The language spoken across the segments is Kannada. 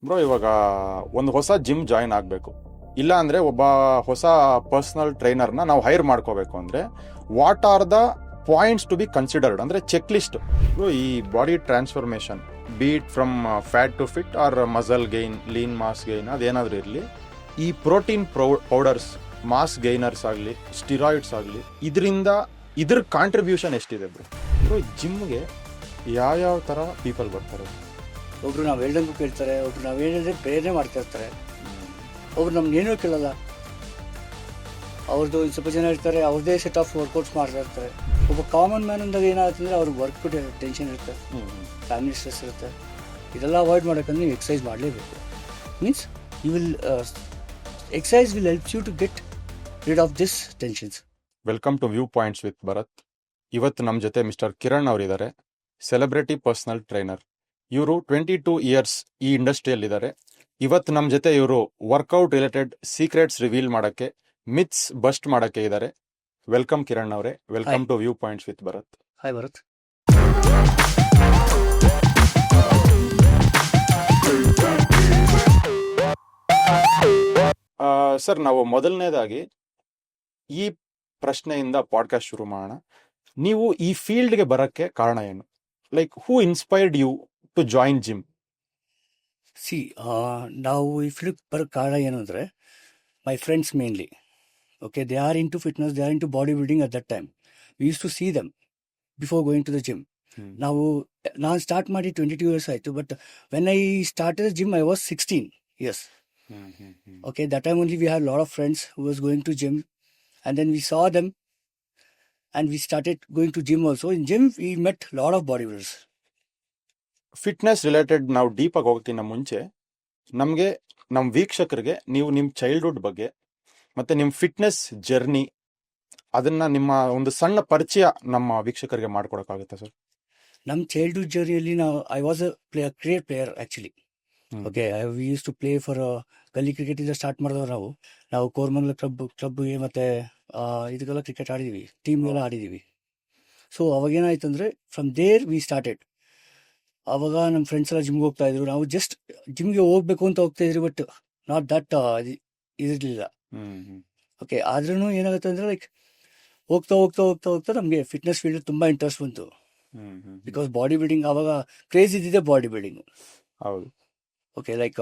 ಬ್ರೋ, ಇವಾಗ ಒಂದು ಹೊಸ ಜಿಮ್ ಜಾಯಿನ್ ಆಗಬೇಕು, ಇಲ್ಲ ಅಂದರೆ ಒಬ್ಬ ಹೊಸ ಪರ್ಸನಲ್ ಟ್ರೈನರ್ನ ನಾವು ಹೈರ್ ಮಾಡ್ಕೋಬೇಕು ಅಂದರೆ what are the points to be considered, ಅಂದರೆ ಚೆಕ್ ಲಿಸ್ಟ್. ಈ body transformation be it from fat to fit or muscle gain, lean mass gain, ಅದೇನಾದರೂ ಇರಲಿ, ಈ ಪ್ರೋಟೀನ್ ಪೌಡರ್ಸ್, ಮಾಸ್ ಗೈನರ್ಸ್ ಆಗಲಿ, ಸ್ಟಿರಾಯ್ಡ್ಸ್ ಆಗಲಿ, ಇದ್ರ ಕಾಂಟ್ರಿಬ್ಯೂಷನ್ ಎಷ್ಟಿದೆ ಬ್ರೋ? ಜಿಮ್ಗೆ ಯಾವ್ಯಾವ ಥರ ಪೀಪಲ್ ಬರ್ತಾರೆ? ಒಬ್ರು ನಾವು ಹೇಳ್ದಂಗೂ ಕೇಳ್ತಾರೆ, ಒಬ್ರು ನಾವು ಹೇಳಿದ್ರೆ ಪ್ರೇರಣೆ ಮಾಡ್ತಾ ಇರ್ತಾರೆ, ಒಬ್ರು ನಮ್ಗೆ ಏನೂ ಕೇಳಲ್ಲ. ಅವ್ರದ್ದು ಸ್ವಲ್ಪ ಜನ ಇರ್ತಾರೆ, ಅವ್ರದ್ದೇ ಸೆಟ್ ಆಫ್ ವರ್ಕೌಟ್ಸ್ ಮಾಡ್ತಾ ಇರ್ತಾರೆ. ಒಬ್ಬ ಕಾಮನ್ ಮ್ಯಾನ್ ಅಂದಾಗ ಏನಾಗುತ್ತೆ ಅವ್ರಿಗೆ ವರ್ಕ್ ಟೆನ್ಷನ್ ಇರುತ್ತೆ, ಫ್ಯಾಮಿಲಿ ಸ್ಟ್ರೆಸ್ ಇರುತ್ತೆ. ಇದೆಲ್ಲ ಅವಾಯ್ಡ್ ಮಾಡೋಕ್ಕಂದ್ರೆ ನೀವು ಎಕ್ಸಸೈಸ್ ಮಾಡಲೇಬೇಕು. Means you will exercise will help you to get rid of this tensions. Welcome to view points with Bharat. ಇವತ್ತು ನಮ್ಮ ಜೊತೆ ಮಿಸ್ಟರ್ ಕಿರಣ್ ಅವರಿದ್ದಾರೆ, ಸೆಲೆಬ್ರಿಟಿ ಪರ್ಸನಲ್ ಟ್ರೈನರ್. ಇವರು 22 ಇಯರ್ಸ್ ಈ ಇಂಡಸ್ಟ್ರಿಯಲ್ಲಿದ್ದಾರೆ. ಇವತ್ತು ನಮ್ಮ ಜೊತೆ ಇವರು ವರ್ಕೌಟ್ ರಿಲೇಟೆಡ್ ಸೀಕ್ರೆಟ್ಸ್ ರಿವೀಲ್ ಮಾಡೋಕ್ಕೆ, ಮಿತ್ಸ್ ಬಸ್ಟ್ ಮಾಡೋಕ್ಕೆ ಇದ್ದಾರೆ. ವೆಲ್ಕಮ್ ಕಿರಣ್ ಅವರೇ, welcome to view points with Bharat. Hi Bharat. Sir, ನಾವು ಮೊದಲನೇದಾಗಿ ಈ ಪ್ರಶ್ನೆಯಿಂದ ಪಾಡ್ಕಾಸ್ಟ್ ಶುರು ಮಾಡೋಣ. ನೀವು ಈ ಫೀಲ್ಡ್ಗೆ ಬರೋಕ್ಕೆ ಕಾರಣ ಏನು? Like, who inspired you to join gym? ನಾವು ಈ ಫೀಲ್ಡ್ ಬರೋ ಕಾರಣ ಏನು ಅಂದರೆ, my friends mainly, okay, they are into fitness, they are into body building at that time. We use to see them before going to the gym. ನಾನು ಸ್ಟಾರ್ಟ್ ಮಾಡಿ 22 ಇಯರ್ಸ್ ಆಯಿತು, but when I started the gym I was 16 years. Okay, that time only we had a lot of friends who was going to gym, and then we saw them and we started going to gym also. In gym we met a lot of bodybuilders. Fitness related ನಾವು ಡೀಪಾಗಿ ಹೋಗೋಕ್ಕಿಂತ ಮುಂಚೆ ನಮಗೆ, ನಮ್ಮ ವೀಕ್ಷಕರಿಗೆ ನೀವು ನಿಮ್ಮ ಚೈಲ್ಡ್ಹುಡ್ ಬಗ್ಗೆ ಮತ್ತು ನಿಮ್ಮ ಫಿಟ್ನೆಸ್ ಜರ್ನಿ, ಅದನ್ನು ನಿಮ್ಮ ಒಂದು ಸಣ್ಣ ಪರಿಚಯ ನಮ್ಮ ವೀಕ್ಷಕರಿಗೆ ಮಾಡ್ಕೊಡೋಕ್ಕಾಗುತ್ತಾ ಸರ್? ನಮ್ಮ ಚೈಲ್ಡ್ಹುಡ್ ಜರ್ನಿಯಲ್ಲಿ I was a cricket player actually. Okay, we use to play for gully ಕ್ರಿಕೆಟಿಂದ ಸ್ಟಾರ್ಟ್ ಮಾಡಿದವರು ನಾವು ಕೋರ್ಮಂಗ್ಲ ಕ್ಲಬ್ಗೆ ಮತ್ತು ಇದಕ್ಕೆಲ್ಲ ಕ್ರಿಕೆಟ್ ಆಡಿದ್ದೀವಿ, ಟೀಮ್ಗೆಲ್ಲ ಆಡಿದ್ದೀವಿ. ಸೊ ಅವಾಗೇನಾಯ್ತು ಅಂದರೆ, ಫ್ರಮ್ ದೇರ್ ವಿ ಸ್ಟಾರ್ಟೆಡ್. ಆವಾಗ ನಮ್ಮ ಫ್ರೆಂಡ್ಸ್ ಎಲ್ಲ ಜಿಮ್ಗೆ ಹೋಗ್ತಾ ಇದ್ರು, ನಾವು ಜಸ್ಟ್ ಜಿಮ್ಗೆ ಹೋಗ್ಬೇಕು ಅಂತ ಹೋಗ್ತಾ ಇದ್ರಿ, ಬಟ್ ನಾಟ್ ದಟ್ ಇದಿರಲಿಲ್ಲ. ಓಕೆ, ಆದ್ರೂ ಏನಾಗುತ್ತೆ ಅಂದರೆ, ಲೈಕ್ ಹೋಗ್ತಾ ಹೋಗ್ತಾ ಹೋಗ್ತಾ ಹೋಗ್ತಾ ನಮಗೆ ಫಿಟ್ನೆಸ್ ಫೀಲ್ಡ್ ತುಂಬ ಇಂಟ್ರೆಸ್ಟ್ ಬಂತು. ಬಿಕಾಸ್ ಬಾಡಿ ಬಿಲ್ಡಿಂಗ್ ಆವಾಗ ಕ್ರೇಜ್ ಇದ್ದಿದೆ, ಬಾಡಿ ಬಿಲ್ಡಿಂಗ್. ಹೌದು. Okay, like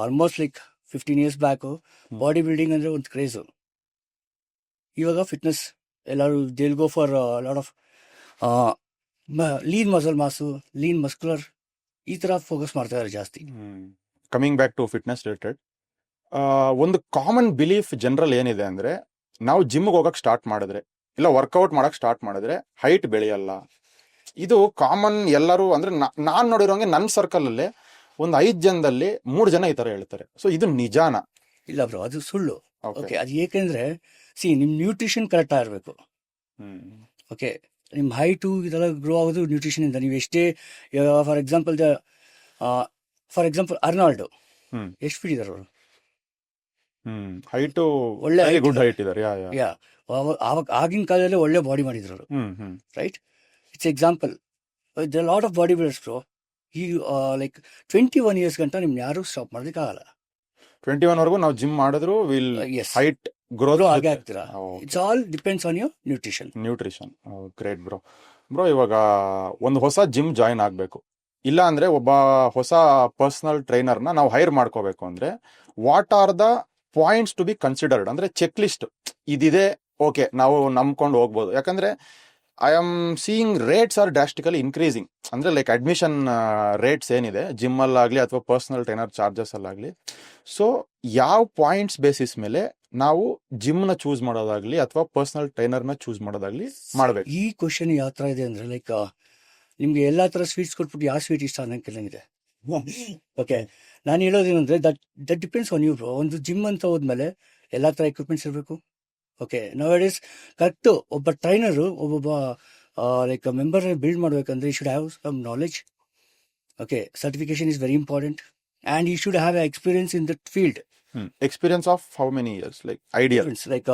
almost like 15 years back body building ಅಂದರೆ ಒಂದು ಕ್ರೇಜು. ಇವಾಗ ಫಿಟ್ನೆಸ್ ಎಲ್ಲರೂ they'll go for lot of lean muscle mass, lean muscular, ಈ ಥರ ಫೋಕಸ್ ಮಾಡ್ತಾ ಇದ್ದಾರೆ ಜಾಸ್ತಿ. Coming back to fitness related, ಒಂದು ಕಾಮನ್ ಬಿಲೀಫ್ ಜನರಲ್ ಏನಿದೆ ಅಂದರೆ, ನಾವು ಜಿಮ್ಗೆ ಹೋಗಕ್ಕೆ ಸ್ಟಾರ್ಟ್ ಮಾಡಿದ್ರೆ, ಇಲ್ಲ ವರ್ಕೌಟ್ ಮಾಡೋಕ್ಕೆ ಸ್ಟಾರ್ಟ್ ಮಾಡಿದ್ರೆ ಹೈಟ್ ಬೆಳೆಯಲ್ಲ. ಇದು ಕಾಮನ್. ಎಲ್ಲರೂ ಅಂದರೆ ನಾನು ನೋಡಿರೋಂಗೆ ನನ್ನ ಸರ್ಕಲಲ್ಲಿ ಒಂದು 5 ಜನದಲ್ಲಿ 3 ಜನ ಈ ಥರ ಹೇಳ್ತಾರೆ. ಸೊ ಇದು ನಿಜಾನ? ಇಲ್ಲ ಬ್ರೋ, ಅದು ಸುಳ್ಳು. ಓಕೆ, ಅದು ಏಕೆಂದರೆ ನಿಮ್ಮ ನ್ಯೂಟ್ರಿಷನ್ ಕರೆಕ್ಟ್ ಆಗಿರಬೇಕು. ಓಕೆ, ನಿಮ್ಮ ಹೈಟು ಇದೆಲ್ಲ ಗ್ರೋ ಆಗೋದು ನ್ಯೂಟ್ರಿಷನಿಂದ. ನೀವು ಎಷ್ಟೇ, ಫಾರ್ ಎಕ್ಸಾಂಪಲ್ ಅರ್ನಾಲ್ಡು ಎಷ್ಟು ಫೀಟ್ ಇದ್ದಾರೆ ಅವರು? ಹೈಟು ಒಳ್ಳೆ ಗುಡ್ ಹೈಟ್ ಇದ್ದಾರೆ. ಆವಾಗ ಆಗಿನ ಕಾಲದಲ್ಲಿ ಒಳ್ಳೆ ಬಾಡಿ ಮಾಡಿದ್ರು ಅವರು, right? It's example. The lot of body builders bro, ಈ ಲೈಕ್ 21 ಇಯರ್ಸ್ ಗಂಟ ನಿಮ್ಗೆ ಯಾರು ಸ್ಟಾಪ್ ಮಾಡೋದಕ್ಕಾಗಲ್ಲ. 21 ವರೆಗೂ ನಾವು ಜಿಮ್ ಮಾಡಿದ್ರು ವಿಲ್ ಹೈಟ್ ಗ್ರೋತ್ ಹಾಗೆ ಆಗ್ತೀರಾ. It's all depends on your nutrition. Great bro, ಇವಾಗ ಒಂದು ಹೊಸ ಜಿಮ್ ಜಾಯಿನ್ ಆಗಬೇಕು, ಇಲ್ಲ ಅಂದರೆ ಒಬ್ಬ ಹೊಸ ಪರ್ಸನಲ್ ಟ್ರೈನರ್ನ ನಾವು ಹೈರ್ ಮಾಡ್ಕೋಬೇಕು ಅಂದರೆ what are the points to be considered, ಅಂದರೆ ಚೆಕ್ ಲಿಸ್ಟ್ ಇದಿದೆ, ಓಕೆ ನಾವು ನಂಬ್ಕೊಂಡು ಹೋಗ್ಬೋದು. ಯಾಕಂದರೆ I am seeing rates are drastically increasing. ಅಂದರೆ ಲೈಕ್ ಅಡ್ಮಿಷನ್ ರೇಟ್ಸ್ ಏನಿದೆ ಜಿಮ್ಮಲ್ಲಾಗಲಿ ಅಥವಾ ಪರ್ಸನಲ್ ಟ್ರೈನರ್ ಚಾರ್ಜಸ್ಸಲ್ಲಾಗಲಿ. ಸೊ ಯಾವ ಪಾಯಿಂಟ್ಸ್ ಬೇಸಿಸ್ ಮೇಲೆ ನಾವು ಜಿಮ್ನ ಚೂಸ್ ಮಾಡೋದಾಗಲಿ ಅಥವಾ ಪರ್ಸನಲ್ ಟ್ರೈನರ್ನ ಚೂಸ್ ಮಾಡೋದಾಗಲಿ ಮಾಡಬೇಕು? ಈ ಕ್ವಶನ್ ಯಾವ ಥರ ಇದೆ ಅಂದರೆ, ಲೈಕ್ ನಿಮಗೆ ಎಲ್ಲ ಥರ ಸ್ವೀಟ್ಸ್ ಕೊಟ್ಬಿಟ್ಟು ಯಾವ ಸ್ವೀಟ್ ಇಷ್ಟ ಅನ್ನೋ ಕೆಲಂಗಿದೆ. ಓಕೆ, ನಾನು ಹೇಳೋದೇನೆಂದರೆ, that depends on you bro. ಒಂದು ಜಿಮ್ ಅಂತ ಹೋದ್ಮೇಲೆ ಎಲ್ಲ ಥರ ಎಕ್ವಿಪ್ಮೆಂಟ್ಸ್ ಇರಬೇಕು. ಓಕೆ, ನೌ-ಅ-ಡೇಸ್ ಕರೆಕ್ಟು ಒಬ್ಬ ಟ್ರೈನರು ಒಬ್ಬೊಬ್ಬ ಲೈಕ್ ಮೆಂಬರ್ ಬಿಲ್ಡ್ ಮಾಡಬೇಕಂದ್ರೆ he should have some knowledge. Okay, certification is very important and he should have experience in that field. Experience of how many years? Like ideal? Like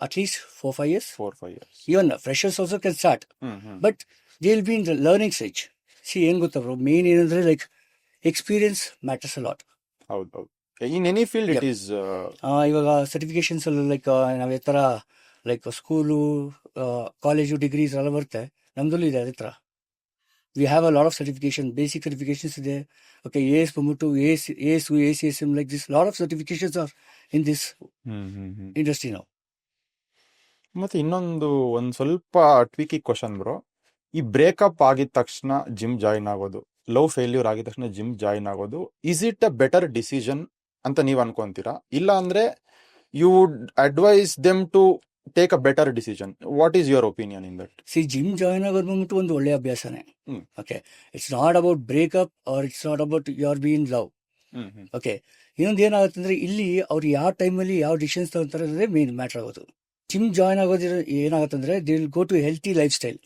at least 4-5 years. 4-5 years. Even freshers also can start. But they'll be in the learning stage. See, ಏನು ಗೊತ್ತಾ ಬ್ರೋ, ಮೇನ್ ಏನಂದರೆ like experience matters a lot. ಹೌದು. In any field it Yep. Is ಇವಾಗ ಸರ್ಟಿಫಿಕೇಶನ್ಸ್ ಅಲ್ಲಿ ಲೈಕ್ ನಾವು ಯಾವ ಥರ ಲೈಕ್ ಸ್ಕೂಲು ಕಾಲೇಜು ಡಿಗ್ರೀಸ್ ಎಲ್ಲ ಬರುತ್ತೆ, ನಮ್ದಲ್ಲೂ ಇದೆ ಅದೇ ಥರ. We have a lot of certification, basic certifications ಇದೆ. ಓಕೆ, ಎ ಎಸ್ ಬಂದ್ಬಿಟ್ಟು A C S M, like this lot of certifications are in this industry ನಾವು. ಮತ್ತೆ ಒಂದು ಸ್ವಲ್ಪ ಟ್ವಿಕಿ ಕ್ವಶನ್ ಬ್ರೋ, ಈ ಬ್ರೇಕಪ್ ಆಗಿದ ತಕ್ಷಣ ಜಿಮ್ ಜಾಯಿನ್ ಆಗೋದು, ಲವ್ ಫೇಲ್ಯೂರ್ ಆಗಿದ ತಕ್ಷಣ ಜಿಮ್ ಜಾಯಿನ್ ಆಗೋದು, is it a better decision ಅಂತ ನೀವ್ ಅನ್ಕೊಂತೀರಾ? ಇಲ್ಲ ಅಂದ್ರೆ you would advise them to take a better decision. What is your opinion in that? Gym join ಆಗೋದು ಬಂದ್ಬಿಟ್ಟು ಒಂದು ಒಳ್ಳೆ ಅಭ್ಯಾಸನೇ. Hmm. Okay, it's not about breakup or it's not about you are be in love. Okay, ಇನ್ನೊಂದು ಏನಾಗುತ್ತೆ ಅಂದ್ರೆ ಇಲ್ಲಿ ಅವ್ರು ಯಾವ ಟೈಮಲ್ಲಿ ಯಾವ ಡಿಸಿಷನ್ಸ್ ತಗೊಂತಾರೆ ಅಂದ್ರೆ ಮೇನ್ ಮ್ಯಾಟರ್ ಆಗೋದು. ಜಿಮ್ ಜಾಯಿನ್ ಆಗೋದ್ರ ಏನಾಗುತ್ತೆ ಅಂದ್ರೆ they will go to healthy lifestyle.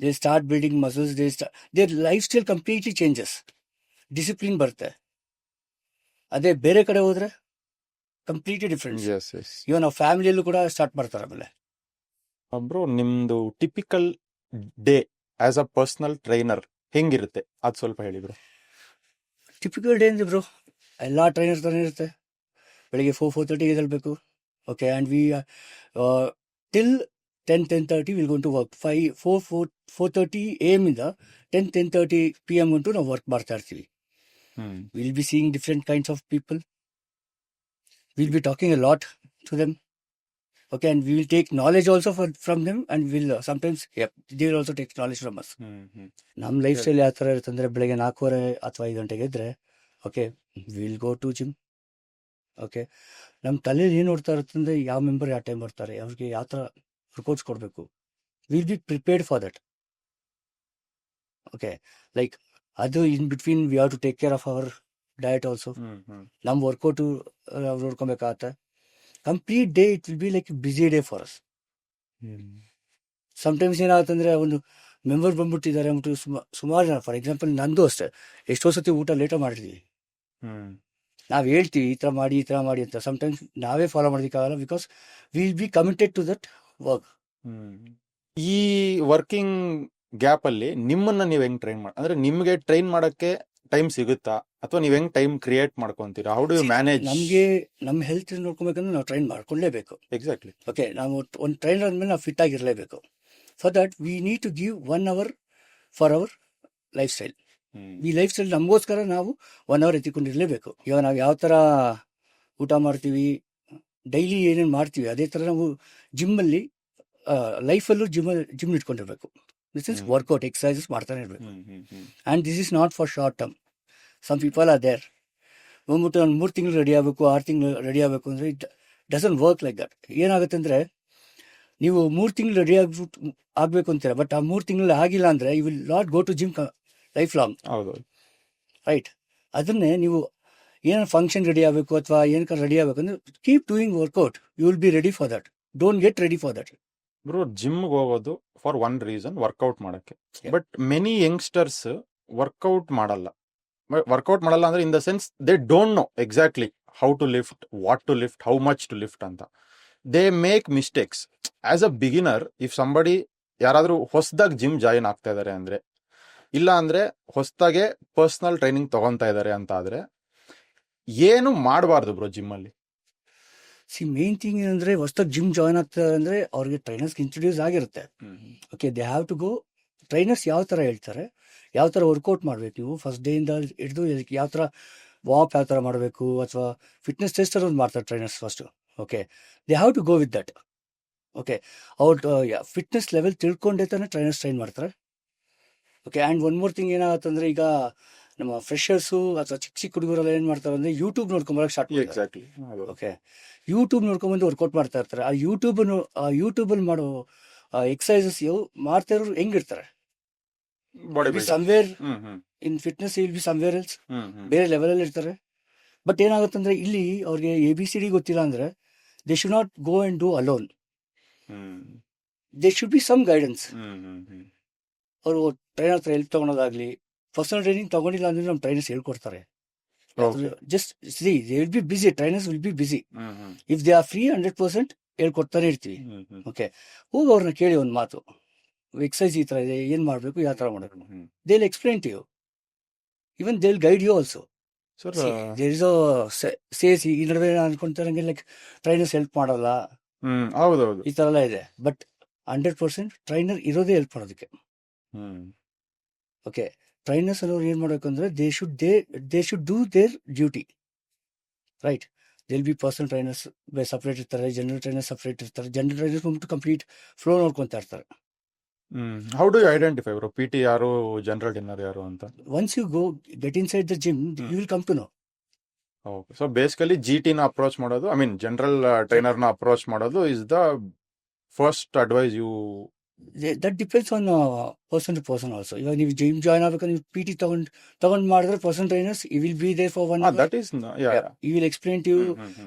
They start building muscles, their lifestyle completely changes, discipline ಬರುತ್ತೆ. ಅದೇ ಬೇರೆ ಕಡೆ ಹೋದ್ರೆ ಕಂಪ್ಲೀಟ್ಲಿ ಡಿಫ್ರೆನ್ಸ್. ಇವನ್ ನಾವು ಫ್ಯಾಮಿಲಿಯಲ್ಲೂ ಕೂಡ ಸ್ಟಾರ್ಟ್ ಮಾಡ್ತಾರೆ ಆಮೇಲೆ. ಬ್ರೋ, ನಿಮ್ದು typical day as a personal trainer ಹೆಂಗಿರುತ್ತೆ ಅದು ಸ್ವಲ್ಪ ಹೇಳಿ ಬ್ರೋ. ಟಿಪಿಕಲ್ ಡೇ ಅಂದ್ರೆ ಬ್ರೋ ಎಲ್ಲ ಟ್ರೈನರ್ ಥರ ಇರುತ್ತೆ. ಬೆಳಿಗ್ಗೆ 4:30 ಎದ್ದೇಳಬೇಕು. Okay, and we till 10:30 will gone to work. 4:30 AM ಇಂದ 10:30 PM ಗಂಟು ನಾವು ವರ್ಕ್ ಮಾಡ್ತಾ ಇರ್ತೀವಿ. Will be seeing different kinds of people, will be talking a lot to them. Okay, and we will take knowledge also from them, and we'll sometimes, yep, they will also take knowledge from us. ನಮ್ಮ ಲೈಫ್ ಸ್ಟೈಲ್ ಯಾವ ಥರ ಇರುತ್ತೆ ಅಂದರೆ ಬೆಳಗ್ಗೆ 4:30 ಅಥವಾ 5 ಗಂಟೆಗೆ ಇದ್ದರೆ okay will go to gym. Okay, ನಮ್ಮ ತಲೆಯಲ್ಲಿ ಏನು ನೋಡ್ತಾ ಇರುತ್ತೆ ಅಂದರೆ ಯಾವ ಮೆಂಬರ್ ಯಾವ ಟೈಮ್ ಬರ್ತಾರೆ, ಅವ್ರಿಗೆ ಯಾವ ಥರ ರಿಪೋರ್ಟ್ಸ್ ಕೊಡಬೇಕು, will be prepared for that. Okay, like ಅದು in between we have to take care of our diet also. ನಮ್ಮ ವರ್ಕೌಟು ನೋಡ್ಕೊಬೇಕಾಗತ್ತೆ. Complete day it will be like busy day for us. Sometimes ಏನಾಗುತ್ತೆ ಅಂದರೆ ಒಂದು ಮೆಂಬರ್ ಬಂದ್ಬಿಟ್ಟಿದ್ದಾರೆ ಅಂದ್ಬಿಟ್ಟು ಸುಮಾರು ಜನ, ಫಾರ್ ಎಕ್ಸಾಂಪಲ್ ನಂದು ಅಷ್ಟೇ, ಎಷ್ಟೋ ಸತಿ ಊಟ ಲೇಟಾಗಿ ಮಾಡಿರ್ತೀವಿ. ನಾವು ಹೇಳ್ತೀವಿ ಈ ಥರ ಮಾಡಿ ಅಂತ. ಸಮ್ಟೈಮ್ಸ್ ನಾವೇ ಫಾಲೋ ಮಾಡೋದಕ್ಕಾಗಲ್ಲ, because will be committed to that work. ಈ ವರ್ಕಿಂಗ್ ಗ್ಯಾಪ್ ಅಲ್ಲಿ ನಿಮ್ಮನ್ನ ನೀವು ಹೆಂಗ್ ಟ್ರೈನ್ ಅಂದ್ರೆ ನಿಮ್ಗೆ ಟ್ರೈನ್ ಮಾಡಕ್ಕೆ ಟೈಮ್ ಸಿಗುತ್ತಾ, ಅಥವಾ ನೀವ್ ಹೆಂಗ್ ಟೈಮ್ ಕ್ರಿಯೇಟ್ ಮಾಡ್ಕೊಂತೀರಾ? How do you manage? ನಮಗೆ ನಮ್ಮ ಹೆಲ್ತ್ ನೋಡ್ಕೊಬೇಕಂದ್ರೆ ನಾವು ಟ್ರೈನ್ ಮಾಡ್ಕೊಳ್ಳೇಬೇಕು. ಎಕ್ಸಾಕ್ಟ್ಲಿ. ಓಕೆ, ನಾವು ಒಂದು ಟ್ರೈನರ್ ಆದ್ಮೇಲೆ ನಾವು ಫಿಟ್ ಆಗಿರಲೇಬೇಕು. For that we need to give 1 hour for our lifestyle. ಈ ಲೈಫ್ ಸ್ಟೈಲ್ ನಮಗೋಸ್ಕರ ನಾವು 1 hour ಎತ್ತಿಕೊಂಡಿರಲೇಬೇಕು. ಇವಾಗ ನಾವು ಯಾವ ಥರ ಊಟ ಮಾಡ್ತೀವಿ, ಡೈಲಿ ಏನೇನು ಮಾಡ್ತೀವಿ, ಅದೇ ಥರ ನಾವು ಜಿಮ್ಮಲ್ಲಿ ಲೈಫಲ್ಲೂ ಜಿಮ್ ಇಟ್ಕೊಂಡಿರ್ಬೇಕು. ದಿಸ್ ಇಸ್ ವರ್ಕೌಟ್, ಎಕ್ಸಸೈಸಸ್ ಮಾಡ್ತಾನೆ ಇರಬೇಕು. And this is not for short term. Some people are there ಬಂದ್ಬಿಟ್ಟು ನಾನು 3 ತಿಂಗಳು ರೆಡಿ ಆಗಬೇಕು, 6 ತಿಂಗಳು ರೆಡಿ ಆಗಬೇಕು ಅಂದರೆ it doesn't work like that. ಏನಾಗುತ್ತೆ ಅಂದರೆ ನೀವು 3 ತಿಂಗಳು ರೆಡಿ ಆಗಬೇಕು ಅಂತೀರ, ಬಟ್ ಆ 3 ತಿಂಗಳಲ್ಲಿ ಆಗಿಲ್ಲ ಅಂದರೆ you will not go to gym lifelong. ಹೌದು, ರೈಟ್. ಅದನ್ನೇ ನೀವು ಏನಾದ್ರು ಫಂಕ್ಷನ್ ರೆಡಿ ಆಗಬೇಕು ಅಥವಾ ಏನಕ್ಕೆ ರೆಡಿ ಆಗಬೇಕು ಅಂದರೆ keep doing workout, you will be ready for that. Don't get ready for that. Bro, ಜಿಮ್ಗೆ ಹೋಗೋದು ಫಾರ್ ಒನ್ ರೀಸನ್, ವರ್ಕೌಟ್ ಮಾಡಕ್ಕೆ. ಬಟ್ ಮೆನಿ ಯಂಗ್ಸ್ಟರ್ಸ್ ವರ್ಕೌಟ್ ಮಾಡಲ್ಲ ಅಂದ್ರೆ in the sense they don't know exactly how to lift, what to lift, how much to lift ಅಂತ. They make mistakes. As a beginner, if somebody ಯಾರಾದ್ರೂ ಹೊಸದಾಗಿ ಜಿಮ್ ಜಾಯಿನ್ ಆಗ್ತಾ ಇದಾರೆ ಅಂದ್ರೆ, ಇಲ್ಲ ಅಂದ್ರೆ ಹೊಸದಾಗೆ ಪರ್ಸನಲ್ ಟ್ರೈನಿಂಗ್ ತಗೊಂತಾ ಇದಾರೆ ಅಂತ ಆದ್ರೆ ಏನು ಮಾಡಬಾರ್ದು ಬ್ರೋ ಜಿಮ್ ಅಲ್ಲಿ? ಮೇನ್ ಥಿಂಗ್ ಏನಂದ್ರೆ ಹೊಸದಾಗಿ ಜಿಮ್ ಜಾಯ್ನ್ ಆಗ್ತಾರೆ ಅಂದ್ರೆ ಅವ್ರಿಗೆ ಟ್ರೈನರ್ಸ್ ಇಂಟ್ರೊಡ್ಯೂಸ್ ಆಗಿರುತ್ತೆ. Okay, they have to go. Trainers ಯಾವ ಥರ ಹೇಳ್ತಾರೆ, ಯಾವ ಥರ ವರ್ಕೌಟ್ ಮಾಡಬೇಕು, ನೀವು ಫಸ್ಟ್ ಡೇ ಇಂದ ಹಿಡಿದು ಯಾವ ಥರ ವಾಕ್ ಯಾವ ಥರ ಮಾಡಬೇಕು, ಅಥವಾ ಫಿಟ್ನೆಸ್ ಟೆಸ್ಟ್ ಒಂದು ಮಾಡ್ತಾರೆ trainers first. Okay, they have to go with that. Okay, ಅವ್ರ ಫಿಟ್ನೆಸ್ ಲೆವೆಲ್ ತಿಳ್ಕೊಂಡೇ ತಾನೇ ಟ್ರೈನರ್ಸ್ ಟ್ರೈನ್ ಮಾಡ್ತಾರೆ. Okay, and one more thing ಏನಾಗುತ್ತಂದ್ರೆ ಈಗ ನಮ್ಮ ಫ್ರೆಷರ್ಸು ಅಥವಾ ಚಿಕ್ಕ ಹುಡುಗರೆಲ್ಲ ಏನು ಮಾಡ್ತಾರೆ ಅಂದರೆ ಯೂಟ್ಯೂಬ್ ನೋಡ್ಕೊಂಬರಕ್ಕೆ ಸ್ಟಾರ್ಟ್ ಮಾಡ್ತಾರೆ. ಎಕ್ಸಾಕ್ಟ್ಲಿ. ಓಕೆ, ಯೂಟ್ಯೂಬ್ ನೋಡ್ಕೊಂಬಂದು ವರ್ಕೌಟ್ ಮಾಡ್ತಾ ಇರ್ತಾರೆ. ಆ ಯೂಟ್ಯೂಬಲ್ಲಿ ಮಾಡೋ ಎಕ್ಸಸೈಸಸ್ ಮಾಡ್ತಾ ಇರೋರು ಹೆಂಗಿರ್ತಾರೆ, somewhere in fitness will be somewhere else, ಬೇರೆ ಲೆವೆಲಲ್ಲಿ ಇರ್ತಾರೆ. ಬಟ್ ಏನಾಗುತ್ತೆ ಅಂದರೆ ಇಲ್ಲಿ ಅವ್ರಿಗೆ ABCD ಗೊತ್ತಿಲ್ಲ ಅಂದರೆ they should not go and do alone. They should be some guidance. ಅವರು ಟ್ರೈನರ್ ಹತ್ರ ಹೆಲ್ಪ್ ತೊಗೊಳೋದಾಗಲಿ, ಪರ್ಸನಲ್ ಟ್ರೈನಿಂಗ್ ತೊಗೊಂಡಿಲ್ಲ ಅಂದರೆ ನಮ್ಮ ಟ್ರೈನರ್ಸ್ ಹೇಳ್ಕೊಡ್ತಾರೆ. Just they will be busy, trainers will be busy. If they are free 100% ಹೇಳ್ಕೊಡ್ತಾನೆ ಇರ್ತೀವಿ. ಓಕೆ, ಹೋಗಿ ಅವ್ರನ್ನ ಕೇಳಿ ಒಂದು ಮಾತು, ಎಕ್ಸಸೈಸ್ ಈ ಥರ ಇದೆ, ಏನು ಮಾಡಬೇಕು, ಯಾವ ಥರ ಮಾಡಬೇಕು. They will explain to you, even they will guide you also. Sir there is ಸೇಸಿ ಈ ನಡುವೆ ಅನ್ಕೊಂತಾರಂಗೆ ಲೈಕ್ ಟ್ರೈನರ್ಸ್ ಹೆಲ್ಪ್ ಮಾಡಲ್ಲ ಹೌದೌದು. ಈ ತರ ಎಲ್ಲ ಇದೆ. ಬಟ್ 100% ಟ್ರೈನರ್ ಇರೋದೇ ಹೆಲ್ಪ್ ಮಾಡೋದಕ್ಕೆ. ಓಕೆ, ಟ್ರೈನರ್ಸ್ ಅನ್ನೋರು ಏನ್ ಮಾಡ್ಬೇಕು ಅಂದ್ರೆ they should do their duty, right. They'll be personal trainers separate ಇರ್ತಾರೆ, ಜನರಲ್ ಟ್ರೈನರ್ಸ್ ಸಪ್ರೇಟ್ ಇರ್ತಾರೆ. ಜನರಲ್ ಟ್ರೈನರ್ಸ್ ಬಂದ್ಬಿಟ್ಟು ಕಂಪ್ಲೀಟ್ ಫ್ಲೋ ನೋಡ್ಕೊಂತಾ ಇರ್ತಾರೆ. How do you identify bro P T ಯಾರು ಜನರಲ್ ಟ್ರೈನರ್ ಯಾರು ಅಂತ? Once you go get inside the gym, you will come to know. Okay, so basically G ಟಿನ ಅಪ್ರೋಚ್ ಮಾಡೋದು, ಐ ಮೀನ್ ಜನರಲ್ ಟ್ರೈನರ್ನ ಅಪ್ರೋಚ್ ಮಾಡೋದು is the first advice you. That depends on person to person also. ಇವಾಗ ನೀವು ಜಿಮ್ ಜಾಯ್ನ್ ಆಗ್ಬೇಕು, ನೀವು ಪಿ ಟಿ ತಗೊಂಡ್ ಮಾಡಿದ್ರೆ personal trainers you will be there for 1 hour. That is you will explain to you.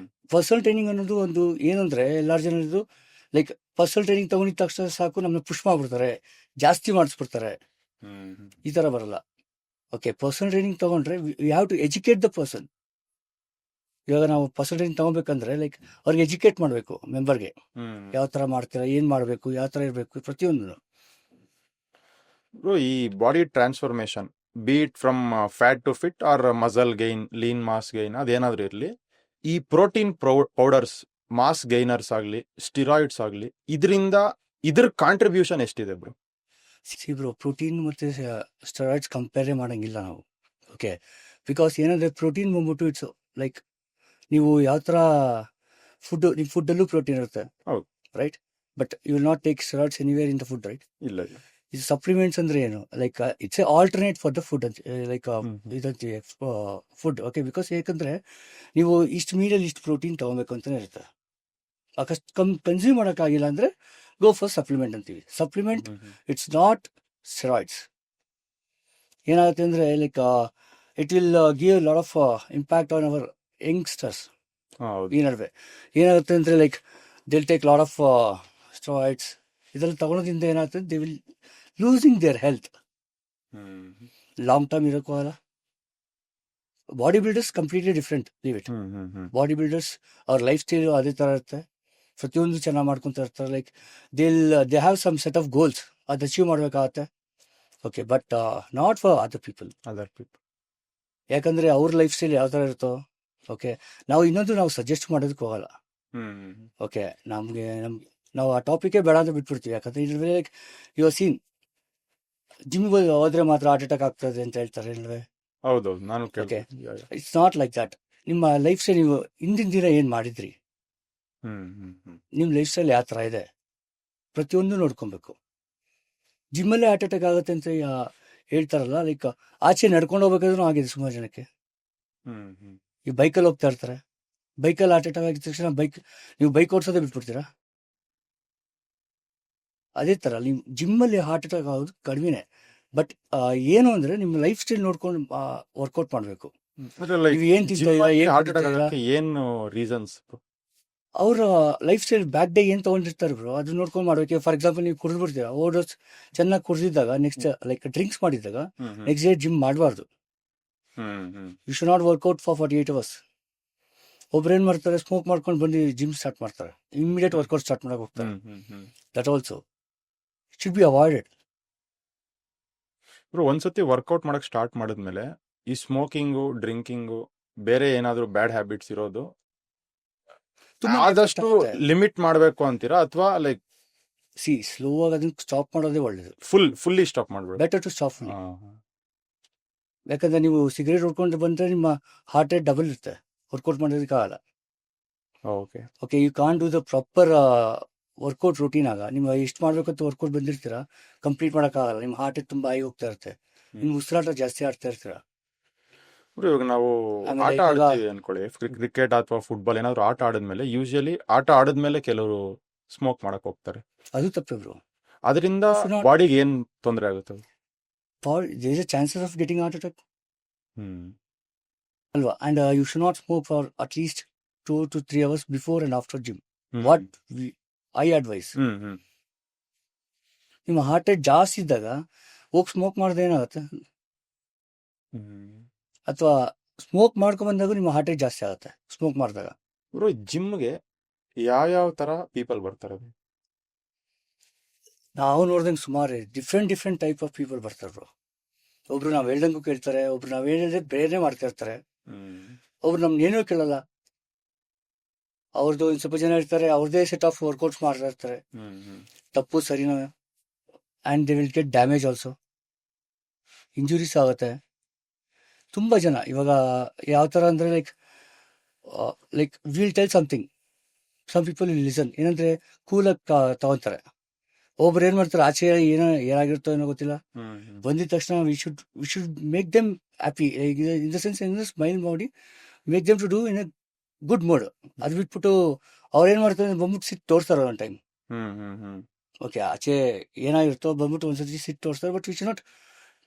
Personal training ಅನ್ನೋದು ಒಂದು ಏನಂದ್ರೆ ಎಲ್ಲಾರು ಜನರದು ಲೈಕ್ ಪರ್ಸನಲ್ ಟ್ರೈನಿಂಗ್ ತಗೊಂಡಿದ ತಕ್ಷಣ ಸಾಕು ನಮ್ಮನ್ನ ಪುಷ್ ಮಾಡ್ಬಿಡ್ತಾರೆ, ಜಾಸ್ತಿ ಮಾಡಿಸ್ಬಿಡ್ತಾರೆ. ಈ ತರ ಬರಲ್ಲ. ಓಕೆ, ಪರ್ಸನಲ್ ಟ್ರೈನಿಂಗ್ ತಗೊಂಡ್ರೆ we have to educate the person. ಇವಾಗ ನಾವು ಪರ್ಸನಲ್ ಟ್ರೈನಿಂಗ್ ತಗೋಬೇಕಂದ್ರೆ ಲೈಕ್ ಅವ್ರಿಗೆ ಎಜುಕೇಟ್ ಮಾಡಬೇಕು ಮೆಂಬರ್ಗೆ. ಯಾವ ತರ ಮಾಡ್ತೀರಾ, ಏನ್ ಮಾಡ್ಬೇಕು, ಯಾವ ತರ ಇರ್ಬೇಕು, ಪ್ರತಿಯೊಂದು. ಈ body transformation be it from fat to fit or muscle gain, lean mass gain, ಅದೇನಾದ್ರೂ ಇರಲಿ, ಈ ಪ್ರೋಟೀನ್ ಪೌಡರ್ಸ್, ಮಾಸ್ ಗೈನರ್ಸ್ ಆಗಲಿ, ಸ್ಟಿರಾಯ್ಡ್ಸ್ ಆಗಲಿ, ಇದ್ರ ಕಾಂಟ್ರಿಬ್ಯೂಷನ್ ಎಷ್ಟಿದೆ ಬ್ರೋ? ಸಿ ಬ್ರೋ, ಪ್ರೋಟೀನ್ ಮತ್ತೆ ಸ್ಟೆರಾಯ್ಡ್ಸ್ ಕಂಪೇರ್ ಮಾಡಂಗಿಲ್ಲ ನಾವು. ಓಕೆ, ಬಿಕಾಸ್ ಏನಂದ್ರೆ ಪ್ರೋಟೀನ್ ಬಂದ್ಬಿಟ್ಟು ಇಟ್ಸ್ ಲೈಕ್ ನೀವು ಯಾವ ತರ ನಿಮ್ಮ ಫುಡ್ಡಲ್ಲೂ ಪ್ರೋಟೀನ್ ಇರುತ್ತೆ, ಹೌದು, right. But you will not take steroids anywhere in the food, right. ಇಲ್ಲ. ಇದು ಸಪ್ಲಿಮೆಂಟ್ಸ್ ಅಂದ್ರೆ ಏನು, like it's a alternate for the food ಅಂತ, ಲೈಕ್ ಇದಂತೆ ಫುಡ್. ಓಕೆ, ಬಿಕಾಸ್ ಯಾಕಂದ್ರೆ ನೀವು ಇಷ್ಟು ಮೀಲಲ್ಲಿ ಇಷ್ಟು ಪ್ರೋಟೀನ್ ತಗೋಬೇಕು ಅಂತಾನೆ ಇರುತ್ತೆ. ಅಕಸ್ಟ್ ಕನ್ಸ್ಯೂಮ್ ಮಾಡೋಕ್ಕಾಗಿಲ್ಲ ಅಂದ್ರೆ ಗೋ ಫಾರ್ ಸಪ್ಲಿಮೆಂಟ್ ಅಂತೀವಿ. Supplement it's not steroids. ಏನಾಗುತ್ತೆ ಅಂದ್ರೆ like it will give lot of impact on our youngsters. ಈ ನಡುವೆ ಏನಾಗುತ್ತೆ ಅಂದ್ರೆ like they'll take lot of steroids. ಇದೆಲ್ಲ ತಗೊಳೋದ್ರಿಂದ ಏನಾಗುತ್ತೆ, they will losing their health. Long term ಇರೋಕ್ಕಾಗಲ್ಲ. Bodybuilders completely different, leave it. Bodybuilders ಅವ್ರ ಲೈಫ್ ಸ್ಟೈಲ್ ಅದೇ ತರ ಇರುತ್ತೆ, ಪ್ರತಿಯೊಂದು ಚೆನ್ನಾಗಿ ಮಾಡ್ಕೊಂತ ಇರ್ತಾರೆ. Like they have some set of goals, ಅದು ಅಚೀವ್ ಮಾಡ್ಬೇಕಾಗತ್ತೆ. Okay, but not for other people. ಯಾಕಂದ್ರೆ ಅವ್ರ ಲೈಫ್ ಸ್ಟೈಲ್ ಯಾವ ತರ ಇರುತ್ತೋ. ಓಕೆ, ನಾವು ಸಜೆಸ್ಟ್ ಮಾಡೋದಕ್ಕೆ ಹೋಗಲ್ಲ. ಓಕೆ, ನಾವು ಆ ಟಾಪಿಕೇ ಬೇಡ ಅಂತ ಬಿಟ್ಬಿಡ್ತೀವಿ. ಯಾಕಂದ್ರೆ ಇಲ್ವೇ ಲೈಕ್ ಯುವರ್ ಸೀನ್ ಜಿಮ್ಗೆ ಹೋದ್ರೆ ಮಾತ್ರ ಹಾರ್ಟ್ ಅಟ್ಯಾಕ್ ಆಗ್ತದೆ ಅಂತ ಹೇಳ್ತಾರೆ ಇಲ್ವೇ. ಹೌದೌದು, ನಾನು okay, it's not like that. ನಿಮ್ಮ ಲೈಫ್ ಸ್ಟೈಲ್ ನೀವು ಹಿಂದಿನ ದಿನ ಏನ್ ಮಾಡಿದ್ರಿ, ನಿಮ್ ಲೈಫ್ ಸ್ಟೈಲ್ ಯಾವ ತರ ಇದೆ, ಪ್ರತಿಯೊಂದು ನೋಡ್ಕೊಬೇಕು. ಜಿಮ್ಮಲ್ಲೇ ಹಾರ್ಟ್ ಅಟ್ಯಾಕ್ ಆಗುತ್ತೆ ಅಂತ ಹೇಳ್ತಾರಲ್ಲ, ಲೈಕ್ ಆಚೆ ನಡ್ಕೊಂಡು ಹೋಗ್ಬೇಕಾದ್ರೂ ಆಗಿದೆ ಸುಮಾರು ಜನಕ್ಕೆ. ಈ ಬೈಕಲ್ಲಿ ಹೋಗ್ತಾ ಇರ್ತಾರೆ, ಬೈಕಲ್ಲಿ ಹಾರ್ಟ್ ಅಟ್ಯಾಕ್ ಆಗಿದ ತಕ್ಷಣ ನೀವು ಬೈಕ್ ಓಡಿಸೋದೇ ಬಿಟ್ಬಿಡ್ತೀರಾ. ಅದೇ ತರ ನೀವು ಜಿಮ್ಮಲ್ಲಿ ಹಾರ್ಟ್ ಅಟ್ಯಾಕ್ ಆಗೋದು ಕಡಿಮೆನೆ. ಬಟ್ ಏನು ಅಂದ್ರೆ ನಿಮ್ಮ ಲೈಫ್ ಸ್ಟೈಲ್ ನೋಡ್ಕೊಂಡು ವರ್ಕೌಟ್ ಮಾಡ್ಬೇಕು. ನೀವು ಏನ್ ತಿಂತೀರಾ, ಏನು ರೀಸನ್ಸ್, ಅವ್ರ ಲೈಫ್ ಸ್ಟೈಲ್ ಬ್ಯಾಕ್ ಡೇ ಏನ್ ತಗೊಂಡಿರ್ತಾರೆ ಬ್ರೋ, ಅದು ನೋಡ್ಕೊಂಡು ಮಾಡ್ಬೇಕು. ಫಾರ್ ಎಕ್ಸಾಂಪಲ್ ನೀವು ಕುಡಿದು ಬಿಡ್ತೀರಾ, ಓಡೋಸ್ ಚೆನ್ನಾಗಿ ಕುಡಿದಿದ್ದಾಗ, ನೆಕ್ಸ್ಟ್ ಲೈಕ್ ಡ್ರಿಂಕ್ಸ್ ಮಾಡಿದಾಗ ನೆಕ್ಸ್ಟ್ ಡೇ ಜಿಮ್ ಮಾಡಬಾರ್ದು. You should not workout for 48 hours. ಒಬ್ರು ಏನ್ ಮಾಡ್ತಾರೆ, ಸ್ಮೋಕ್ ಮಾಡ್ಕೊಂಡು ಬಂದು ಜಿಮ್ ಸ್ಟಾರ್ಟ್ ಮಾಡ್ತಾರೆ, ಇಮಿಡಿಯೇಟ್ ವರ್ಕೌಟ್ ಸ್ಟಾರ್ಟ್ ಮಾಡಕ್ ಹೋಗ್ತಾರೆ. That also should be avoided. ಒಂದ್ಸತಿ ವರ್ಕೌಟ್ ಮಾಡಕ್ ಸ್ಟಾರ್ಟ್ ಮಾಡಿದ್ಮೇಲೆ ಈ ಸ್ಮೋಕಿಂಗು, ಡ್ರಿಂಕಿಂಗು, ಬೇರೆ ಏನಾದ್ರು ಬ್ಯಾಡ್ ಹ್ಯಾಬಿಟ್ಸ್ ಇರೋದು ಆದಷ್ಟು ಲಿಮಿಟ್ ಮಾಡಬೇಕು ಅಂತೀರಾ, ಅಥವಾ ಲೈಕ್ ಸ್ಲೋ ಆಗಿ ಅದನ್ನ ಸ್ಟಾಪ್ ಮಾಡೋದೇ ಒಳ್ಳೇದು. ಫುಲ್ಲಿ ಸ್ಟಾಪ್ ಮಾಡ್ಬೇಕು, ಬೆಟರ್ ಟು ಸ್ಟಾಪ್. ಯಾಕಂದ್ರೆ ನೀವು ಸಿಗರೇಟ್ ಹೊಡ್ಕೊಂಡು ಬಂದ್ರೆ ನಿಮ್ಮ ಹಾರ್ಟ್ ರೇಟ್ ಡಬಲ್ ಇರುತ್ತೆ, ವರ್ಕೌಟ್ ಮಾಡೋದಕ್ಕಾಗಲ್ಲ. Okay, you can do the proper workout routine. ಆಗ ನೀವು ಎಷ್ಟು ಮಾಡ್ಬೇಕಂತ ವರ್ಕೌಟ್ ಬಂದಿರ್ತೀರಾ, ಕಂಪ್ಲೀಟ್ ಮಾಡೋಕ್ಕಾಗಲ್ಲ. ನಿಮ್ಮ ಹಾರ್ಟ್ ರೇಟ್ ತುಂಬಾ ಹೈ ಹೋಗ್ತಾ ಇರುತ್ತೆ, ನಿಮ್ಗೆ ಉಸಿರಾಟ ಜಾಸ್ತಿ ಆಡ್ತಾ ಇರ್ತೀರಾ. ಇವಾಗ ನಾವು ಆಟ ಆಡ್ತೀವಿ ಅನ್ಕೊಳ್ಳಿ, ಕ್ರಿಕೆಟ್ ಅಥವಾ ಫುಟ್ಬಾಲ್ ಏನಾದ್ರು ಆಟ ಆಡಿದ್ಮೇಲೆ, ಯೂಶಲಿ ಆಟ ಆಡಿದ್ಮೇಲೆ ಕೆಲವರು ಸ್ಮೋಕ್ ಮಾಡಕ್ ಹೋಗ್ತಾರೆ. ಅದು ತಪ್ಪು ಬ್ರೋ. ಅದರಿಂದ ಬಾಡಿಗೆ ಏನ್ ತೊಂದರೆ ಆಗುತ್ತೆ? there is a chances of getting heart attack. Alva, and you should not smoke for at least 2 to 3 hours before and after gym. What I advise. ನಿಮ್ಮ ಹಾರ್ಟ್ ರೇಟ್ ಜಾಸ್ತಿ ಇದ್ದಾಗ ಹೋಗಿ ಸ್ಮೋಕ್ ಮಾಡಿದ್ರೆ ಏನಾಗುತ್ತೆ, ಅಥವಾ ಸ್ಮೋಕ್ ಮಾಡ್ಕೊಂಡ್ ಬಂದಾಗ ನಿಮ್ಮ ಹಾರ್ಟ್ ರೇಟ್ ಜಾಸ್ತಿ ಆಗುತ್ತೆ ಸ್ಮೋಕ್ ಮಾಡಿದಾಗ. ಜಿಮ್ಗೆ ಯಾವ ತರ ಪೀಪಲ್ ಬರ್ತಾರೆ? ನಾವು ನೋಡ್ದಂಗೆ ಸುಮಾರು ಡಿಫ್ರೆಂಟ್ ಟೈಪ್ ಆಫ್ ಪೀಪಲ್ ಬರ್ತಾರೆ ಬ್ರೋ. ಒಬ್ರು ನಾವ್ ಹೇಳ್ದಂಗೂ ಕೇಳ್ತಾರೆ, ಒಬ್ರು ನಾವ್ ಹೇಳಿದ್ರೆ ಬೇರೆ ಮಾಡ್ತಾ ಇರ್ತಾರೆ. ಅವ್ರು ನಮ್ಗೆ ಏನೂ ಕೇಳಲ್ಲ. ಅವ್ರದ್ದು ಸ್ವಲ್ಪ ಜನ ಇರ್ತಾರೆ, ಅವ್ರದೇ ಸೆಟ್ ಆಫ್ ವರ್ಕೌಟ್ಸ್ ಮಾಡ್ತಾ ಇರ್ತಾರೆ, ತಪ್ಪು ಸರಿನಾ, and they will get damage also, injuries ಆಗುತ್ತೆ. ತುಂಬ ಜನ ಇವಾಗ ಯಾವ ಥರ ಅಂದರೆ like will tell something, some people will listen, ಏನಂದರೆ ಕೂಲಾಗಿ ತಗೊತಾರೆ. ಒಬ್ರು ಏನು ಮಾಡ್ತಾರೆ, ಆಚೆ ಏನಾಗಿರುತ್ತೋ ಏನೋ ಗೊತ್ತಿಲ್ಲ, ಬಂದಿದ ತಕ್ಷಣ we should make them happy, in the sense in smile ಮಾಡಿ make them to do in a good mode. ಅದು ಬಿಟ್ಬಿಟ್ಟು ಅವ್ರೇನು ಮಾಡ್ತಾರೆ ಬಂದ್ಬಿಟ್ಟು ಸಿಟ್ಟು ತೋರಿಸ್ತಾರೆ ಒಂದು ಟೈಮ್. ಓಕೆ, ಆಚೆ ಏನಾಗಿರುತ್ತೋ ಬಂದ್ಬಿಟ್ಟು ಒಂದ್ಸತಿ ಸಿಟ್ಟು ತೋರಿಸ್ತಾರೆ, but we should not